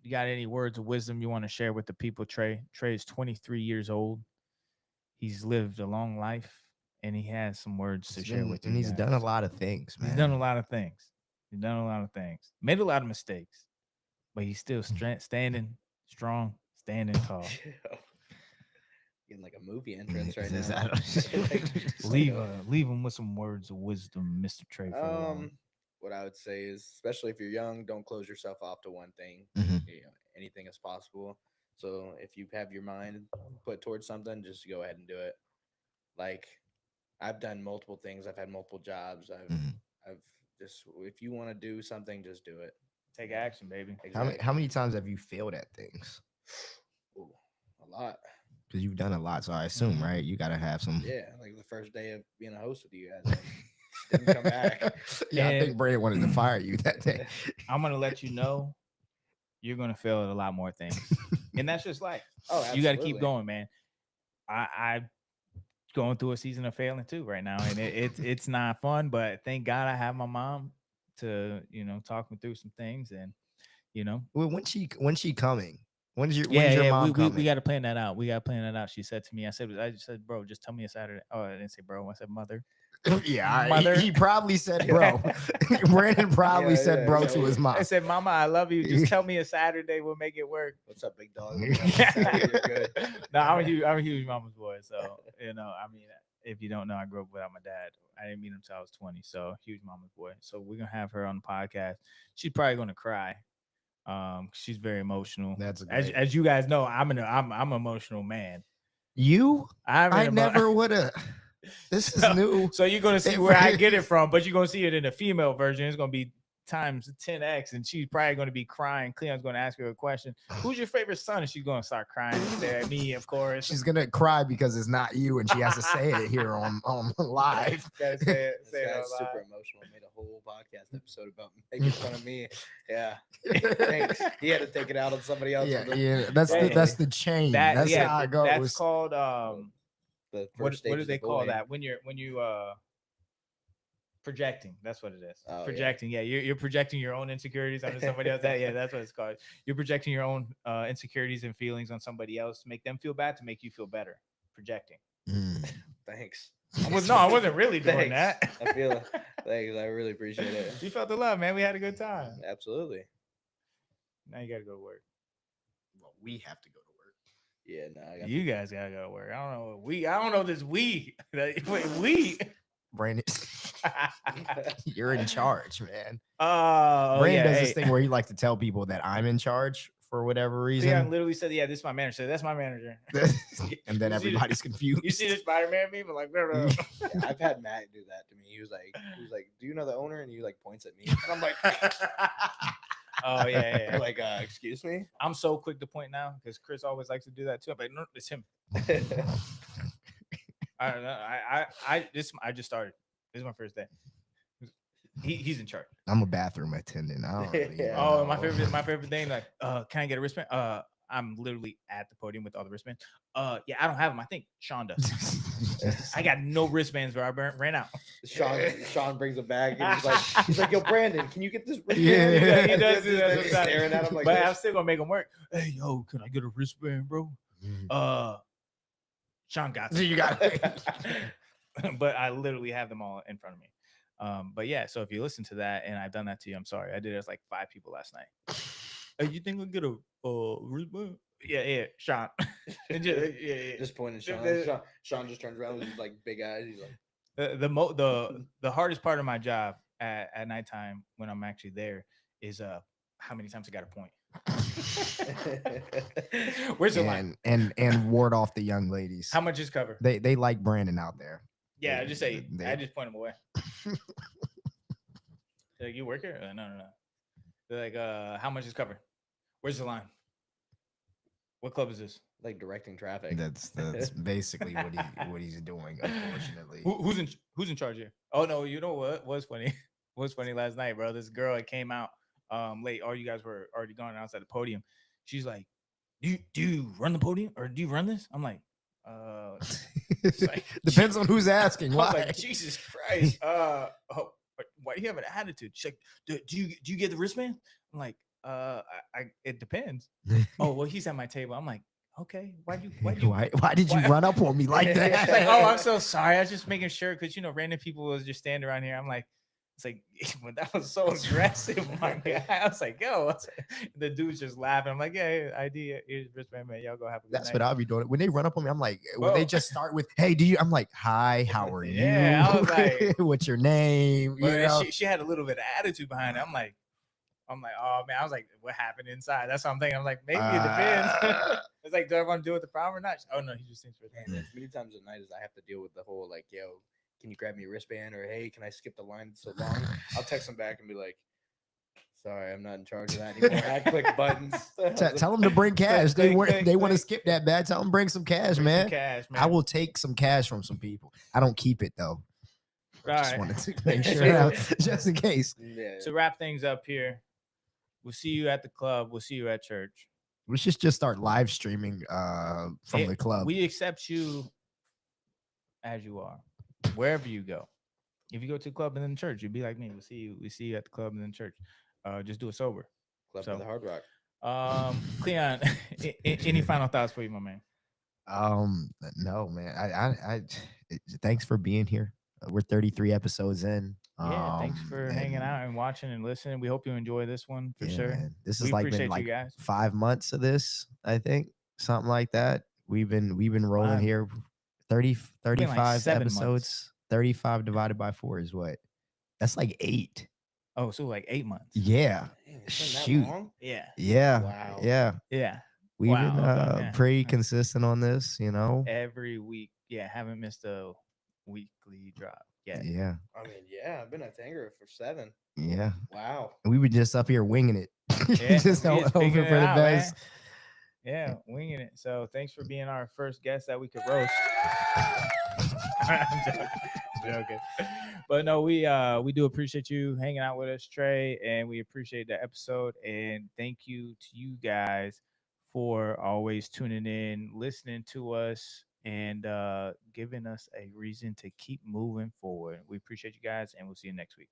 You got any words of wisdom you want to share with the people, Trey? Trey is 23 years old. He's lived a long life, and he has some words to share with you. And he's guys. done a lot of things, man. He's done a lot of things. Made a lot of mistakes, but he's still standing strong, standing tall. Getting like a movie entrance right Is now. that- Leave him with some words of wisdom, Mr. Trey. What I would say is, especially if you're young, don't close yourself off to one thing. Mhm. You know, anything is possible. So if you have your mind put towards something, just go ahead and do it. Like, I've done multiple things. I've had multiple jobs. Mhm. I've just, if you want to do something, just do it. Take action, baby. How many times have you failed at things? Ooh, a lot. Because you've done a lot, so I assume, Mhm. right? You got to have some. Yeah, like the first day of being a host with you guys, like, didn't come back. Yeah, I And- think Brandon wanted to fire you that day. I'm gonna let you know you're gonna fail at a lot more things, and that's just life. Oh, You got to keep absolutely. going, man. I going through a season of failing too right now, and it's not fun. But thank God I have my mom to talk me through some things, and Well, when's she coming? When's your we mom coming? got to plan that out. She said to me, I just said, bro, just tell me a Saturday. Oh, I didn't say bro. I said mother. Yeah, Mother. he probably said bro. Brandon probably said bro to his mom. I said, Mama, I love you. Just tell me a Saturday. We'll make it work. What's up, big dog? You're You're good. No, I'm a huge mama's boy. So, I mean, if you don't know, I grew up without my dad. I didn't meet him until I was 20. So, huge mama's boy. So, we're going to have her on the podcast. She's probably going to cry. She's very emotional. That's as you guys know, I'm an emotional man. I never would have. This is new. So you're gonna see where I get it from, but you're gonna see it in the female version. It's gonna be times 10x, and she's probably gonna be crying. Cleon's gonna ask her a question: "Who's your favorite son?" And she's gonna start crying and stare at me, of course. She's gonna cry because it's not you, and she has to say it here on live. Gotta say it. This Say it guy's out super loud. emotional. Made a whole podcast episode about making fun of me. Yeah, thanks. He had to take it out on somebody else. Yeah. That's Hey, the chain. That's how it goes. That's called The what first do stage they of call bullying. that when you projecting? That's what it is. Oh, yeah. Projecting. Yeah, you're projecting your own insecurities onto somebody else. Yeah, that's what it's called. You're projecting your own insecurities and feelings on somebody else to make them feel bad, to make you feel better. Projecting. Thanks. I wasn't really doing Thanks. that. I feel. Thanks. I really appreciate it. You felt the love, man. We had a good time. Absolutely. Now you gotta go to work. Well, we have to go to work. Yeah. No. I got You guys gotta go to work. I don't know this we. We. Brandon, you're in charge, man. Oh, Brandon yeah. does this thing where he likes to tell people that I'm in charge for whatever Leon reason. literally said, "Yeah, this is my manager." That's my manager. And then everybody's confused. You see the Spider-Man meme? I'm like, bro. Yeah, I've had Matt do that to me. He was like, "Do you know the owner?" And he like points at me, and I'm like, Oh yeah. like, excuse me. I'm so quick to point now because Chris always likes to do that too. I'm like, no, it's him. I just started. This is my first day. He's in charge. I'm a bathroom attendant. I don't really Yeah. Oh, know. my favorite thing. Like, can I get a wristband? I'm literally at the podium with all the wristbands. Yeah, I don't have them. I think Sean does. I got no wristbands, bro. I ran out. Sean brings a bag and he's like, "Yo, Brandon, can you get this wristband?" Yeah. He does do that He's sometimes. staring at him like, But this. I'm still gonna make him work. Hey, yo, can I get a wristband, bro? Sean got So you got but I literally have them all in front of me. But yeah, so if you listen to that and I've done that to you, I'm sorry. I did it as like 5 people last night. Hey, you think we'll get a wristband? Yeah, Sean. Just pointing at Sean. Sean just turns around with his like big eyes. He's like, The hardest part of my job at nighttime when I'm actually there is how many times I got to point. Where's the line? and ward off the young ladies. How much is cover? They like Brandon out there. Yeah, I just say I just point them away. They're like, you work here? No. They're like, how much is cover? Where's the line? What club is this? like directing traffic. That's basically what he's doing. Unfortunately, Who's in charge here? Oh no, you know what was funny? What was funny last night, bro? This girl that came out late. All you guys were already gone outside the podium. She's like, do you run the podium or do you run this? I'm like, like, depends on who's asking. I Why? was like, Jesus Christ. Why do you have an attitude? She's like, do you get the wristband? I'm like, it depends. Oh, well, he's at my table. I'm like, okay, why did you run up on me like that? She's like, oh, I'm so sorry. I was just making sure because random people was just standing around here. I'm like, it's like, but that was so aggressive, my guy. I was like, yo, the dude's just laughing. I'm like, yeah, ID, here's wristband, man. Y'all go have a good That's night. what I'll be doing. When they run up on me, I'm like, when Bro. they just start with, hey, do you? I'm like, hi, how are you? Yeah, I was like, what's your name? You know? She had a little bit of attitude behind it. I'm like, oh man, I was like, what happened inside? That's what I'm thinking. I'm like, maybe it depends. It's like, do I want to deal with the problem or not? Oh no, he just thinks we're Man, as many times at night as I have to deal with the whole like, yo, can you grab me a wristband, or hey, can I skip the line so long? I'll text them back and be like, sorry, I'm not in charge of that anymore. I click buttons. Tell them to bring cash. They want to skip that bad. Tell them bring some cash, man. Some cash, man. I will take some cash from some people. I don't keep it though. Just wanted to make sure, just in case. Yeah. To wrap things up here, we'll see you at the club. We'll see you at church. We should just start live streaming from the club. We accept you as you are, wherever you go. If you go to the club and then church, you'd be like me. We see you at the club and then church. Just do it sober. Club of the Hard Rock. Cleon, any final thoughts for you, my man? No, man. I thanks for being here. We're 33 episodes in. Yeah, thanks for hanging out and watching and listening. We hope you enjoy this one for sure. Man. This has like been like guys. 5 months of this, I think, something like that. We've been rolling here 35 like 7 episodes. months. 35 divided by 4 is what? That's like 8. Oh, so like 8 months. Yeah. Dang, Shoot. That long? Yeah. Yeah. Wow. Yeah. We've been pretty consistent on this, every week. Yeah, haven't missed a weekly drop yet. Yeah. I mean, yeah, I've been at Tanger for 7. Yeah. Wow. We were just up here winging it. Yeah, just hoping for the best. Man. Yeah, winging it. So thanks for being our first guest that we could roast. I'm joking. But no, we do appreciate you hanging out with us, Trey, and we appreciate the episode. And thank you to you guys for always tuning in, listening to us, and giving us a reason to keep moving forward. We appreciate you guys, and we'll see you next week.